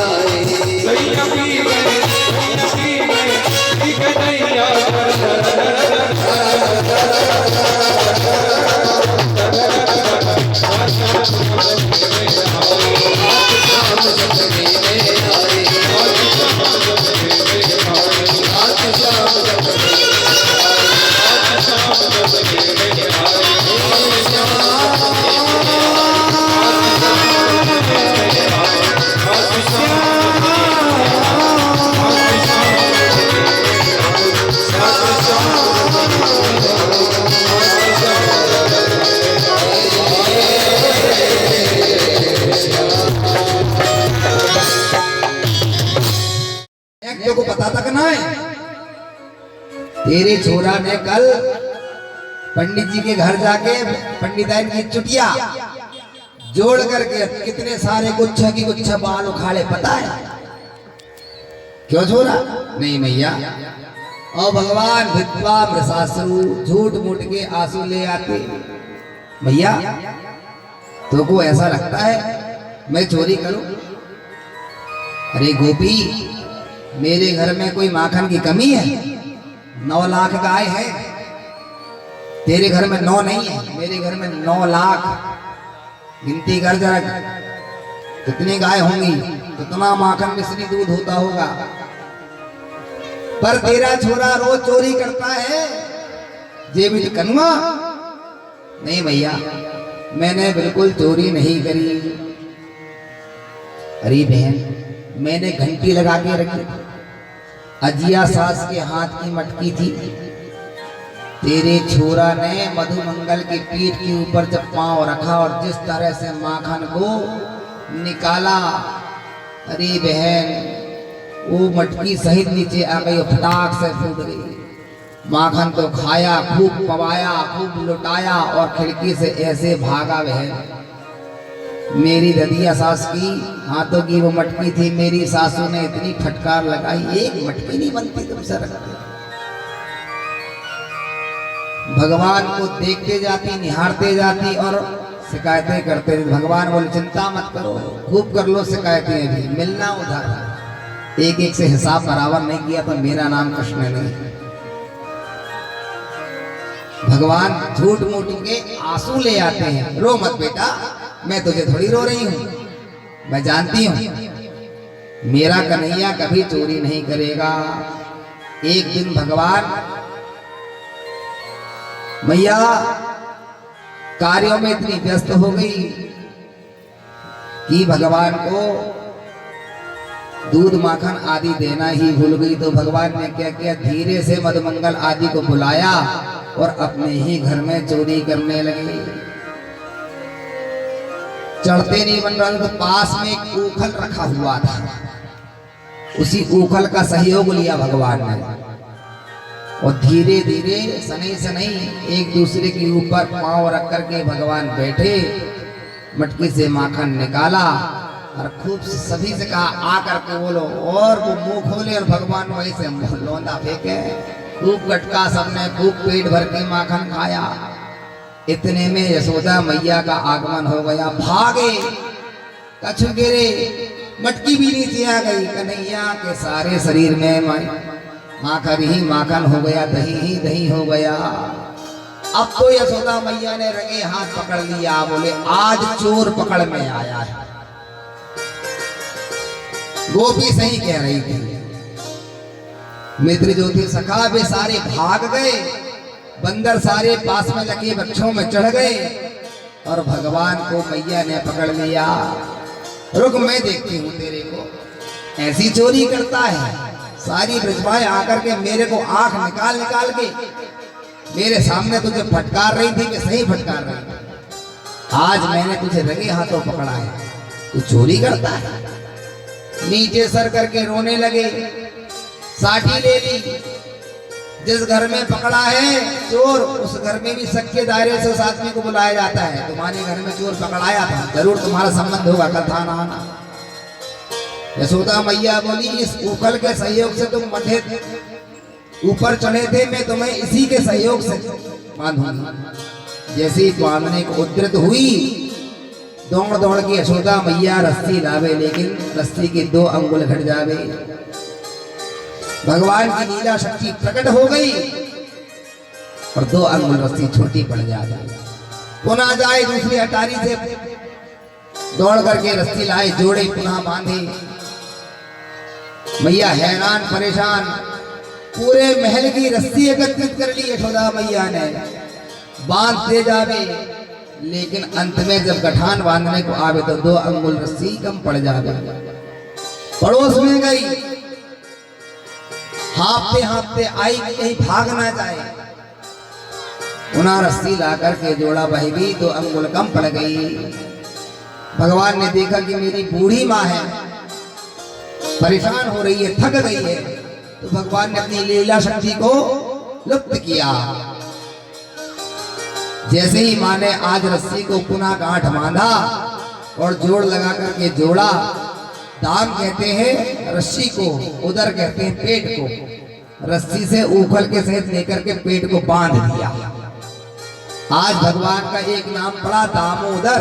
को पता तक ना है। तेरे छोरा ने कल पंडित जी के घर जाके पंडिताइन की चुटिया जोड़ करके कितने सारे गुच्छा की गुच्छा बाल उखाड़े, पता है क्यों छोरा? नहीं मैया, और भगवान भित्वा मृषासु झूठ मूठ के आंसू ले आते। भैया तो को ऐसा लगता है मैं चोरी करूं? अरे गोपी, मेरे घर में कोई माखन की कमी है? 9 लाख गाय है, तेरे घर में 9 नहीं है, मेरे घर में 9 लाख। गिनती कर जरा, कितनी गाय होंगी, कितना माखन मिश्री दूध होता होगा। पर तेरा छोरा रोज चोरी करता है, जेबी कनुआ। नहीं भैया, मैंने बिल्कुल चोरी नहीं करी। अरे बहन, मैंने घंटी लगा के रखी, अजिया सास के हाथ की मटकी थी, तेरे छोरा ने मधुमंगल के पीठ के ऊपर जब पांव रखा और जिस तरह से माखन को निकाला, अरे बहन वो मटकी सहित नीचे आ गई, फटाक से फूट गई। माखन तो खाया, खूब पवाया, खूब लुटाया और खिड़की से ऐसे भागा बहन। मेरी ददिया सास की हाथों की वो मटकी थी, मेरी सासू ने इतनी फटकार लगाई, एक मटकी नहीं बनती तुमसे रखते। भगवान को देखते जाती, निहारते जाती और शिकायतें करते थे। भगवान बोले चिंता मत करो, खूब कर लो शिकायतें, भी मिलना उधार। एक एक से हिसाब बराबर नहीं किया तो मेरा नाम कृष्ण नहीं। भगवान झूठ मूठ के आंसू ले आते हैं, रो मत बेटा, मैं तुझे थोड़ी रो रही हूं, मैं जानती हूं मेरा कन्हैया कभी चोरी नहीं करेगा। एक दिन भगवान मैया कार्यों में इतनी व्यस्त हो गई कि भगवान को दूध माखन आदि देना ही भूल गई। तो भगवान ने क्या किया, धीरे से मधुमंगल आदि को बुलाया और अपने ही घर में चोरी करने लगे। चढ़ते नहीं बन रहा था तो पास में एक ऊखल रखा हुआ था, उसी ऊखल का सहयोग लिया भगवान ने और धीरे धीरे सनई सनई एक दूसरे के ऊपर पांव रख करके भगवान बैठे, मटकी से माखन निकाला और खूब सभी से कहा आ करके बोलो, और वो मुंह खोले और भगवान वहीं से लोंदा फेंके। खूब गटका, सबने खूब पेट भर के माखन खाया। इतने में यशोदा मैया का आगमन हो गया, भागे, कछु गिरे, मटकी भी नीचे आ गई। कन्हैया के सारे शरीर में माखन ही माखन हो गया, दही ही दही हो गया। अब तो यशोदा मैया ने रंगे हाथ पकड़ लिया, बोले आज चोर पकड़ में आया है। गोपी सही कह रही थी, मित्र जो थे सखा वे सारे भाग गए, बंदर सारे पास में लगे वृक्षों में चढ़ गए और भगवान को मैया ने पकड़ लिया। रुक, मैं देखती हूँ तेरे को, ऐसी चोरी करता है। सारी ब्रजभाएं आकर के मेरे को आंख निकाल निकाल के मेरे सामने तुझे फटकार रही थी कि सही फटकार रही थी। आज मैंने तुझे रंगे हाथों पकड़ा है, तू चोरी करता है। नीचे सर करके रोने लगे, साठी ले ली। जिस घर में पकड़ा है चोर, उस घर में भी सख्त दायरे से उस आदमी को बुलाया जाता है। तुम्हारे घर में चोर पकड़ाया था, जरूर तुम्हारा संबंध होगा, कल थाना आना। यशोदा मैया बोली इस ऊखल के सहयोग से तुम मठे ऊपर चढ़े थे, मैं तुम्हें इसी के सहयोग से बांधूंगी। जैसे ही बांधने को उद्यत हुई, दौड़ दौड़ के यशोदा मैया रस्सी लावे, लेकिन रस्सी के 2 अंगुल घट जावे। भगवान की लीला शक्ति प्रकट हो गई और 2 अंगुल रस्सी छोटी पड़ जाए। पुनः जाए दूसरी अटारी से दौड़ करके रस्सी लाए, जोड़े पुनः बांधे। मैया हैरान परेशान, पूरे महल की रस्सी एकत्रित कर ली यशोदा मैया ने, बांधते जावे। लेकिन अंत में जब गठान बांधने को आवे तो 2 अंगुल रस्सी कम पड़ जावे। पड़ोस में गई, हाँफते हाँफते आई, कहीं भाग ना जाए। पुनः रस्सी ला करके जोड़ा, बह गई, 2 अंगुल कम पड़ गई। भगवान ने देखा कि मेरी बूढ़ी माँ है, परेशान हो रही है, थक गई है, तो भगवान ने अपनी लीला शक्ति को लुप्त किया। जैसे ही माँ ने आज रस्सी को पुनः गांठ बांधा और जोड़ लगा करके जोड़ा, दाम कहते हैं रस्सी को, उदर कहते हैं पेट को। रस्सी से ऊखल के सहित लेकर के पेट को बांध दिया। आज भगवान का एक नाम पड़ा दामोदर।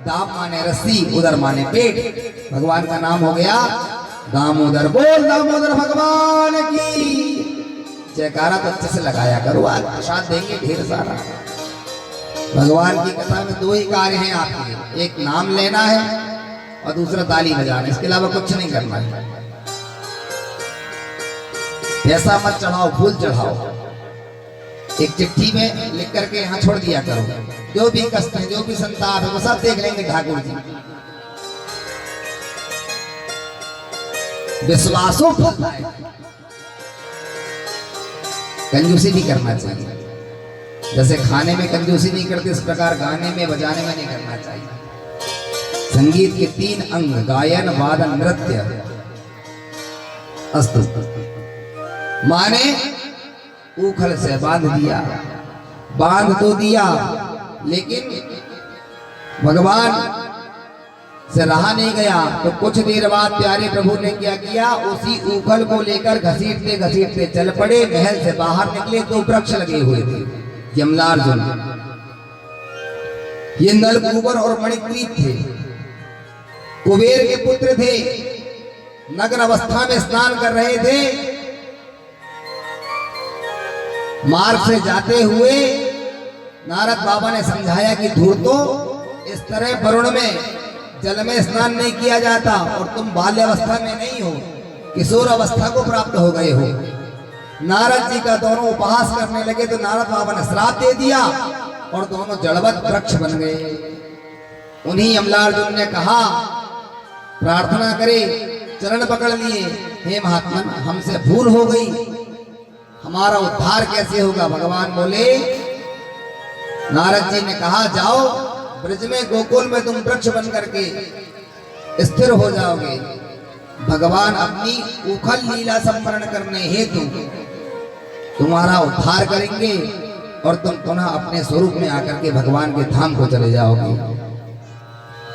दाम माने रस्सी, उदर माने पेट, भगवान का नाम हो गया दामोदर। बोल दामोदर भगवान की जयकारा तो अच्छे से लगाया करो, आज प्रसाद देंगे ढेर सारा। भगवान की कथा में 2 ही कार्य हैं आपके, एक नाम लेना है और दूसरा ताली बजाना, इसके अलावा कुछ नहीं करना है। पैसा मत चढ़ाओ, फूल चढ़ाओ। एक चिट्ठी में लिख करके यहाँ छोड़ दिया करो, जो भी कष्ट है, जो भी संताप है, वो सब देख लेंगे ठाकुर जी। विश्वासों फलदायक है। कंजूसी भी करना चाहिए, जैसे खाने में कंजूसी नहीं करते इस प्रकार गाने में बजाने में नहीं करना चाहिए। संगीत के 3 अंग गायन वादन नृत्य अस्तु। माने उखल से बांध तो दिया, लेकिन भगवान से रहा नहीं गया। तो कुछ देर बाद प्यारे प्रभु ने क्या किया, उसी उखल को लेकर घसीटते घसीटते चल पड़े। महल से बाहर निकले तो वृक्ष लगे हुए थे यमलार्जुन, ये नलकूबर और मणिग्रीव थे, कुबेर के पुत्र थे, नग्न अवस्था में स्नान कर रहे थे। मार्ग से जाते हुए नारद बाबा ने समझाया कि धूर्तो, इस तरह वरुण में जल में स्नान नहीं किया जाता, और तुम बाल्यावस्था में नहीं हो, किशोर अवस्था को प्राप्त हो गए हो। नारद जी का दोनों उपहास करने लगे तो नारद बाबा ने श्राप दे दिया और दोनों जड़वत वृक्ष बन गए। उन्हीं यमलार्जुन ने कहा, प्रार्थना करे, चरण पकड़ लिए, हे महात्मन हमसे भूल हो गई, हमारा उद्धार कैसे होगा। भगवान बोले, नारद जी ने कहा, जाओ ब्रज में गोकुल में तुम वृक्ष बन करके स्थिर हो जाओगे। भगवान अपनी उखल लीला संवरण करने हेतु तुम्हारा उद्धार करेंगे और तुम पुनः अपने स्वरूप में आकर के भगवान के धाम को चले जाओगे।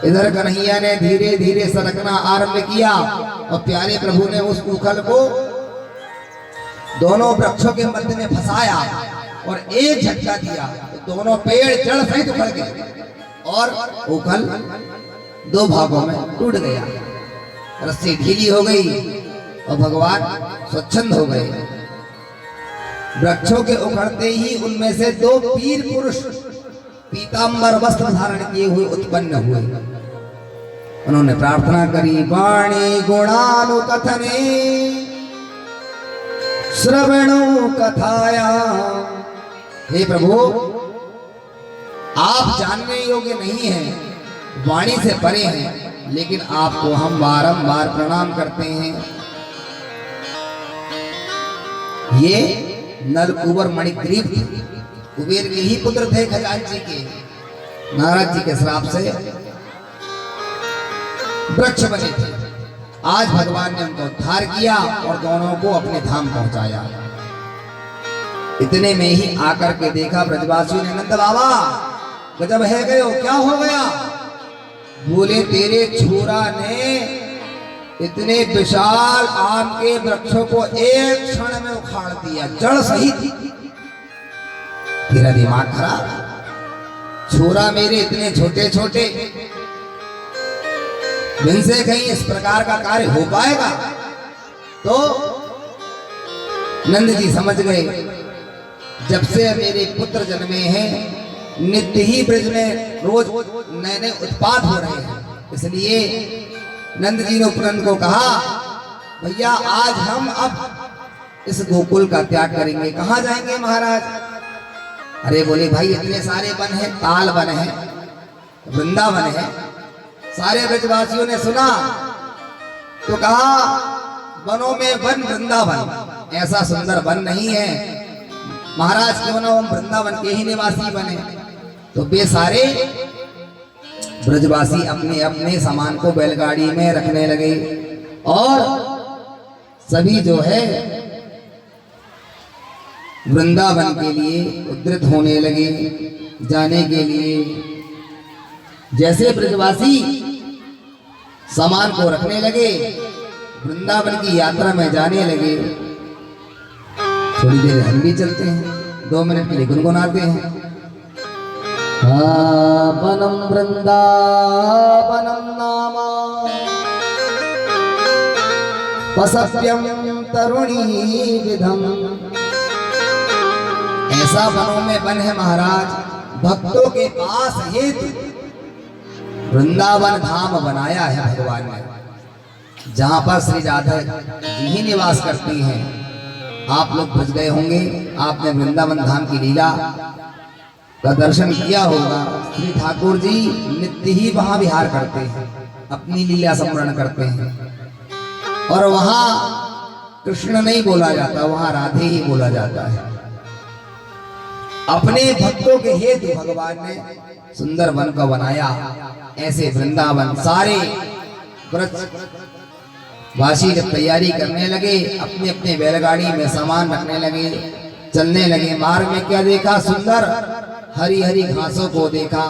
इधर कन्हैया ने धीरे धीरे सरकना आरंभ किया और प्यारे प्रभु ने उस उखल को दोनों वृक्षों के मध्य में फंसाया और एक झटका दिया तो दोनों पेड़ जड़ सहित उखड़ गए और उखल 2 भागों में टूट गया। रस्सी ढीली हो गई और भगवान स्वच्छंद हो गए। वृक्षों के उखड़ते ही उनमें से 2 वीर पुरुष पीतांबर वस्त्र धारण किए हुए उत्पन्न हुए। उन्होंने प्रार्थना करी, वाणी गुणानुकथने श्रवणो कथाया। हे प्रभु, आप जानने योग्य नहीं हैं, वाणी से परे हैं, लेकिन आपको हम बारंबार प्रणाम करते हैं। ये नलकूबर मणिग्रीव कुबेर के ही पुत्र थे, खजांची के। नारद जी के श्राप से वृक्ष बने थे। आज भगवान ने उनको उद्धार किया और दोनों को अपने धाम पहुंचाया। इतने में ही आकर के देखा ब्रजवासियों ने, नंद बाबा गजब है गए हो, क्या हो गया। बोले, तेरे छोरा ने इतने विशाल आम के वृक्षों को एक क्षण में उखाड़ दिया, जड़ सहित। तेरा दिमाग खराब, छोरा मेरे इतने छोटे छोटे, जिनसे कहीं इस प्रकार का कार्य हो पाएगा। तो नंद जी समझ गए, जब से मेरे पुत्र जन्मे हैं नित्य ही ब्रज में रोज नए नए उत्पात हो रहे हैं। इसलिए नंद जी ने उपनंद को कहा, भैया आज हम अब इस गोकुल का त्याग करेंगे। कहाँ जाएंगे महाराज। अरे बोले, भाई इतने सारे वन हैं, ताल वन है, वृंदावन है। सारे ब्रजवासियों ने सुना तो कहा, वनों में वन वृंदावन, ऐसा सुंदर वन नहीं है महाराज, क्यों ना हम वृंदावन के ही निवासी बने। तो वे सारे ब्रजवासी अपने अपने सामान को बैलगाड़ी में रखने लगे और सभी जो है वृंदावन के लिए उद्यत होने लगे जाने के लिए। जैसे ब्रजवासी सामान को रखने लगे, वृंदावन की यात्रा में जाने लगे। थोड़ी देर हम भी चलते हैं, 2 मिनट के लिए गुनगुनाते हैं। वनम वृंदावनम नामा पसप्यम तरुणी विधम। ऐसा वनों में वन है महाराज, भक्तों के पास हेतु वृंदावन धाम बनाया है भगवान ने, जहां पर श्री राधा जी ही निवास करती हैं। आप लोग बच गए होंगे, आपने वृंदावन धाम की लीला का दर्शन किया होगा। श्री ठाकुर जी नित्य ही वहां विहार करते हैं, अपनी लीला स्मरण करते हैं। और वहां कृष्ण नहीं बोला जाता, वहां राधे ही बोला जाता है। अपने भक्तों के हेतु भगवान ने सुंदर वन को बनाया। ऐसे वृंदावन सारे व्रज वासी जब तैयारी करने लगे, अपने अपने बैलगाड़ी में सामान रखने लगे, चलने लगे। मार्ग में क्या देखा? सुंदर हरी हरी घासों को देखा।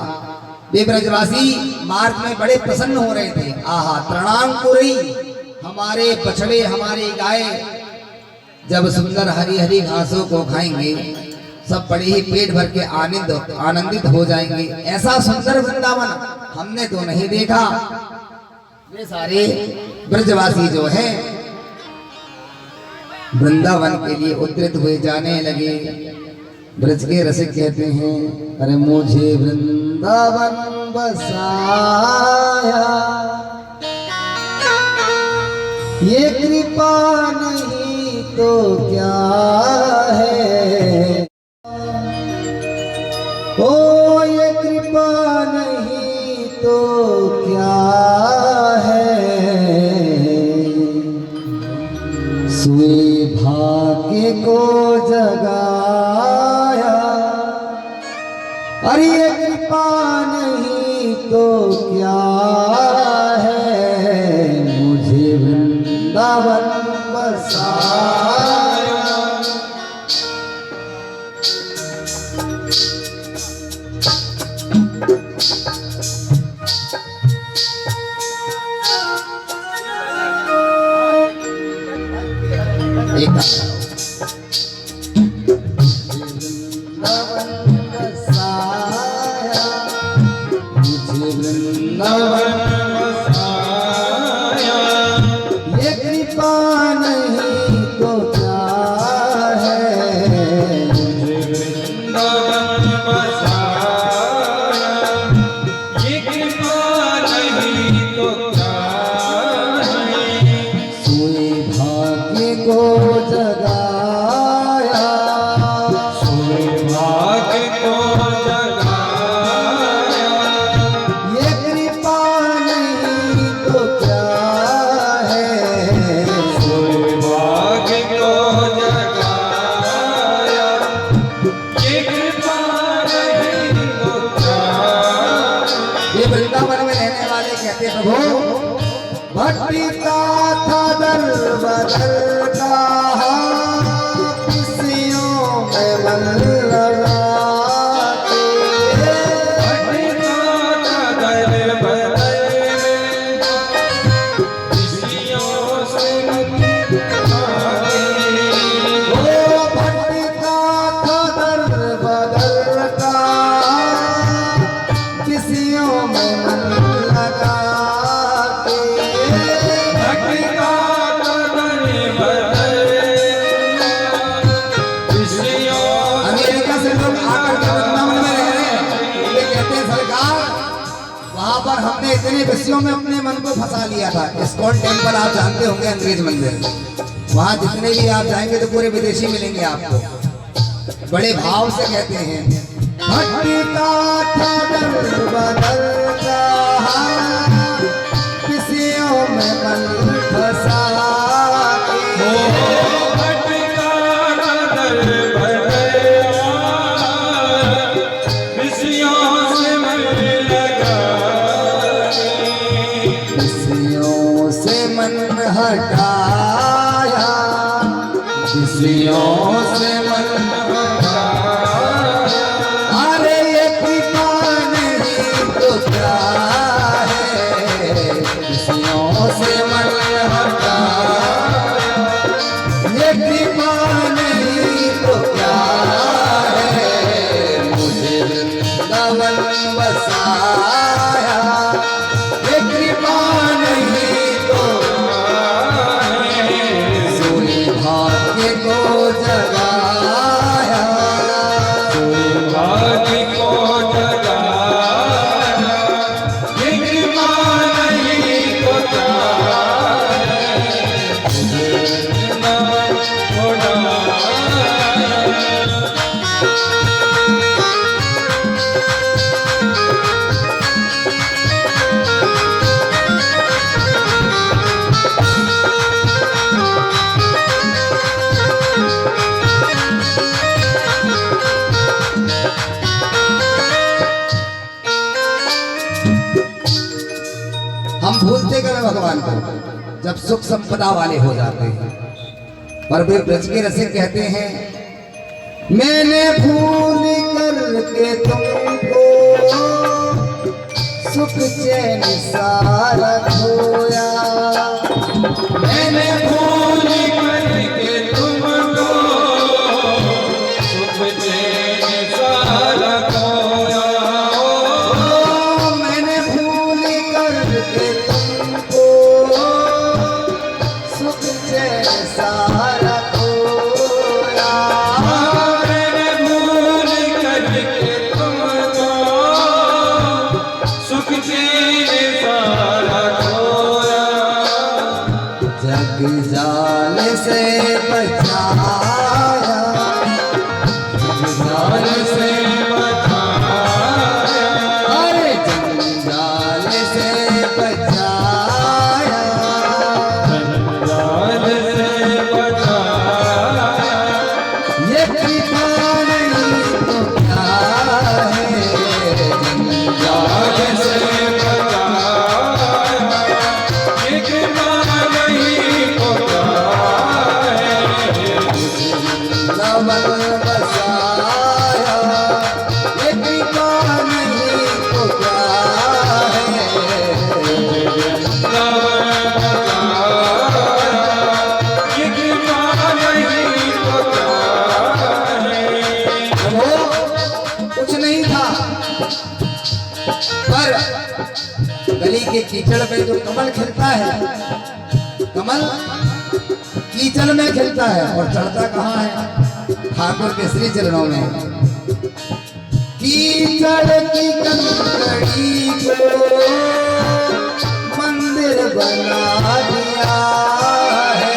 वे ब्रजवासी मार्ग में बड़े प्रसन्न हो रहे थे। आहा, तृणांकुरी, हमारे बछड़े, हमारी गाय जब सुंदर हरी हरी घासों को खाएंगे, सब बड़े ही पेट भर के आनंदित हो जाएंगे। ऐसा सुंदर वृंदावन हमने तो नहीं देखा। वे सारे ब्रजवासी जो हैं वृंदावन के लिए उद्धृत हुए जाने लगे। ब्रज के रसिक कहते हैं, अरे मुझे वृंदावन बसाया, ये कृपा नहीं तो क्या है, ओ ये कृपा नहीं तो क्या है, सोए भाग्य को जगाया, अरे ये कृपा नहीं तो क्या है, मुझे वृंदावन बसाया। एक ये कृपा नहीं तो क्या है, सोए भाग्य को जगाया, ये कृपा नहीं तो क्या है, ये वृंदावन में रहने वाले कहते हैं, प्रभु भक्ति का था दर बदल का, किसियों में मन लगाते, ओ भक्ति का था दर बदल का, किसियों में मन लगाते, अमेरिका से लोग आकर के वृंदावन में रह रहे हैं। ये कहते हैं, सरकार वहां पर हमने इतने विषयों में अपने मन को फंसा लिया था। इस्कॉन टेम्पल आप जानते होंगे, अंग्रेज मंदिर, वहां जितने भी आप जाएंगे तो पूरे विदेशी मिलेंगे आपको। बड़े भाव से कहते हैं, भक्ति का था दर बदल का, किसियों में मन फंसा, किसियों से मन हटाया, किसियों से मन हटाया, अरे ये कृपा नहीं तो क्या है, किसियों से मन हटाया, ये कृपा नहीं तो क्या है, मुझे वृंदावन बसाया, ये कृपा नहीं तो सोए भाग्य को जगाया, जब सुख संपदा वाले हो जाते हैं। पर वे ब्रज के रसिक कहते हैं, मैंने भूल करके तुमको सुख चैन सारा खोया, मैंने भूल करके तुमको सुख चैन सारा खोया। मैंने भूल करके तुमको सुख चैन सारा खोया, मैंने भूल करके तुमको सुख चैन सारा खोया। जग जाल से बचाया, जग जाल से बचाया, अरे जंजाल से बचाया, जंजाल से बचाया। ये कृपा नहीं तो क्या है, जंजाल से बचाया, ये कृपा नहीं तो क्या है। नमन बसाया, ये कृपा नहीं तो क्या है। ये कृपा नहीं तो क्या है। वो कुछ नहीं था, पर गली के कीचड़ में जो कमल खिलता है, कमल कीचड़ में खिलता है और चढ़ता कहाँ है, ठाकुर के श्री चरणों में। कीचड़ की कंकड़ी को मंदिर बना दिया है,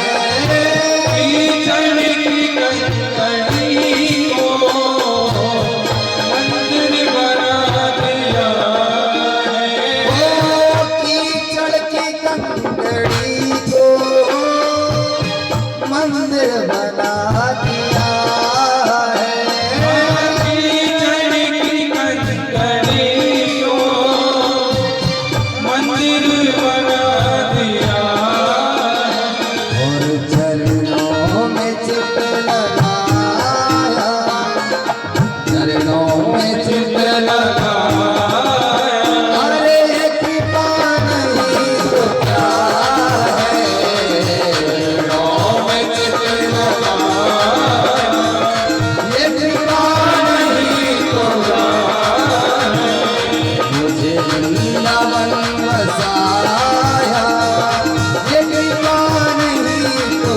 कीचड़ की कंकड़ी को मंदिर बना दिया है। ओ कीचड़ की कंकड़ी को मंदिर बना दिया है। कीचड़ की कंकड़ी को मंदिर बना दिया है। और चरणों में चित लगाया, चरणों में चित लगाया, अरे ये कृपा नहीं तो क्या है, चरणों में चित लगाया, ये कृपा नहीं तो क्या है। मुझे वृंदावन बसाया, ये कृपा नहीं तो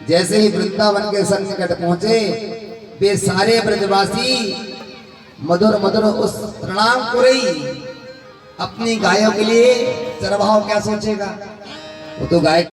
जैसे ही वृंदावन के सन्निकट पहुंचे वे सारे ब्रजवासी मधुर मधुर उस प्रणाम को रही अपनी गायों के लिए चरवाहा क्या सोचेगा, वो तो गाय